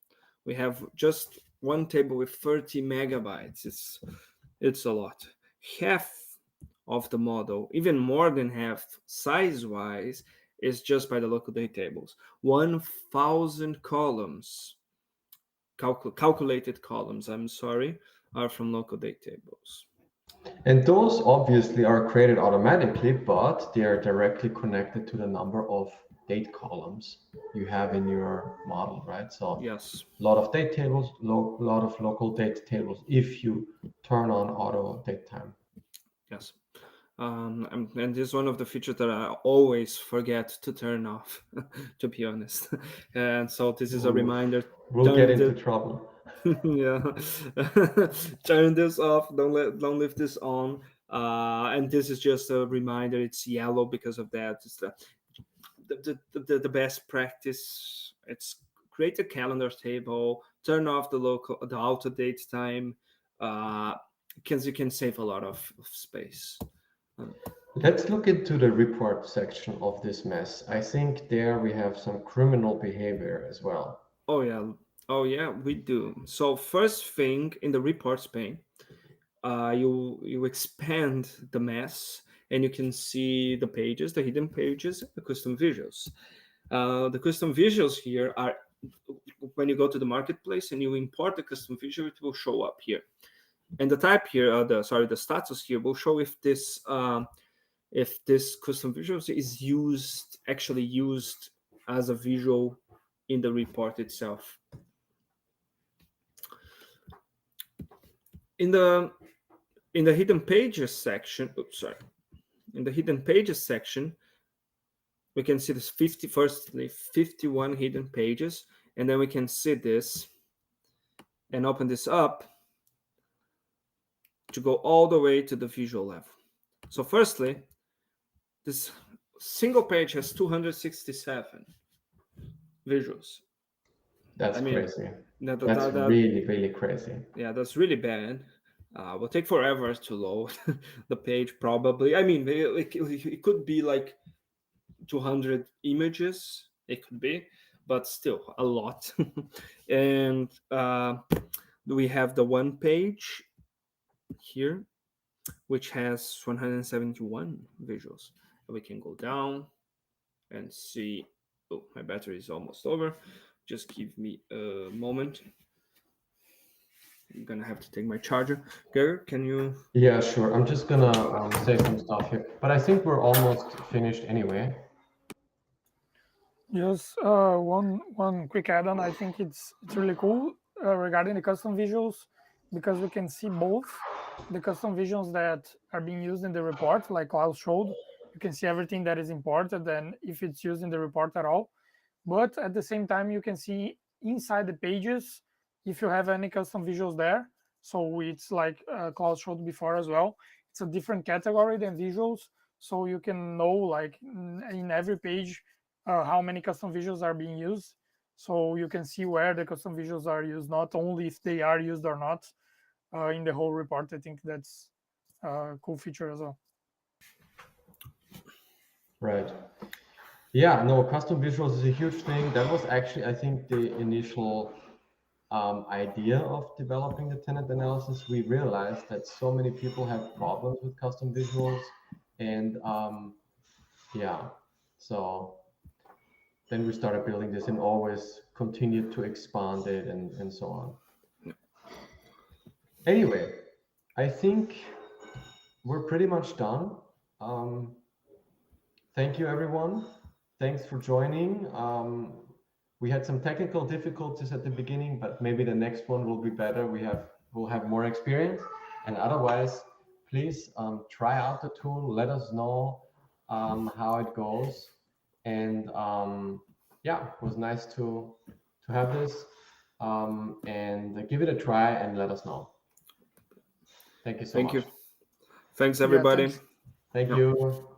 We have just one table with 30 megabytes. It's a lot. Half of the model, even more than half size-wise, is just by the local date tables. 1,000 columns, calculated columns, I'm sorry, are from local date tables. And those obviously are created automatically, but they are directly connected to the number of date columns you have in your model, right? So yes, a lot of date tables, a lot of local date tables if you turn on auto date time. yes. And this is one of the features that I always forget to turn off, to be honest. And so this is a reminder. We'll get into trouble. Yeah, turn this off. Don't leave this on. And this is just a reminder. It's yellow because of that. It's the best practice. It's create a calendar table. Turn off the auto date time. Because you can save a lot of space. Let's look into the report section of this mess. I think there we have some criminal behavior as well. Oh yeah, we do. So first thing in the reports pane, you expand the mess and you can see the pages, the hidden pages, the custom visuals. The custom visuals here are when you go to the marketplace and you import the custom visual, it will show up here. And the type here, the status here will show if this custom visual is actually used as a visual in the report itself. In the hidden pages section, in the hidden pages section, we can see this 51 hidden pages, and then we can see this and open this up to go all the way to the visual level. So firstly, this single page has 267 visuals. That's crazy. That's really, really crazy. Yeah, that's really bad. Will take forever to load the page, probably. I mean, it could be like 200 images. It could be, but still a lot. And we have the one page here, which has 171 visuals. We can go down and see. Oh, my battery is almost over. Just give me a moment. I'm gonna have to take my charger. Gerrit, can you? Yeah, sure. I'm just gonna say some stuff here, but I think we're almost finished anyway. Just one quick add-on. I think it's really cool regarding the custom visuals, because we can see both the custom visuals that are being used in the report, like Klaus showed. You can see everything that is imported and if it's used in the report at all. But at the same time, you can see inside the pages if you have any custom visuals there. So it's like Klaus showed before as well. It's a different category than visuals. So you can know, like, in every page how many custom visuals are being used. So you can see where the custom visuals are used, not only if they are used or not. in the whole report. I think that's a cool feature as well. Right. Yeah, no, custom visuals is a huge thing. That was actually, I think, the initial idea of developing the tenant analysis. We realized that so many people have problems with custom visuals, and yeah, so then we started building this and always continued to expand it and so on. Anyway, I think we're pretty much done. Thank you, everyone. Thanks for joining. We had some technical difficulties at the beginning, but maybe the next one will be better. We'll have more experience, and otherwise, please try out the tool. Let us know how it goes, and yeah, it was nice to have this, and give it a try and let us know. Thank you so much. Thank you. Thanks, everybody. Yeah, thanks. Thank you.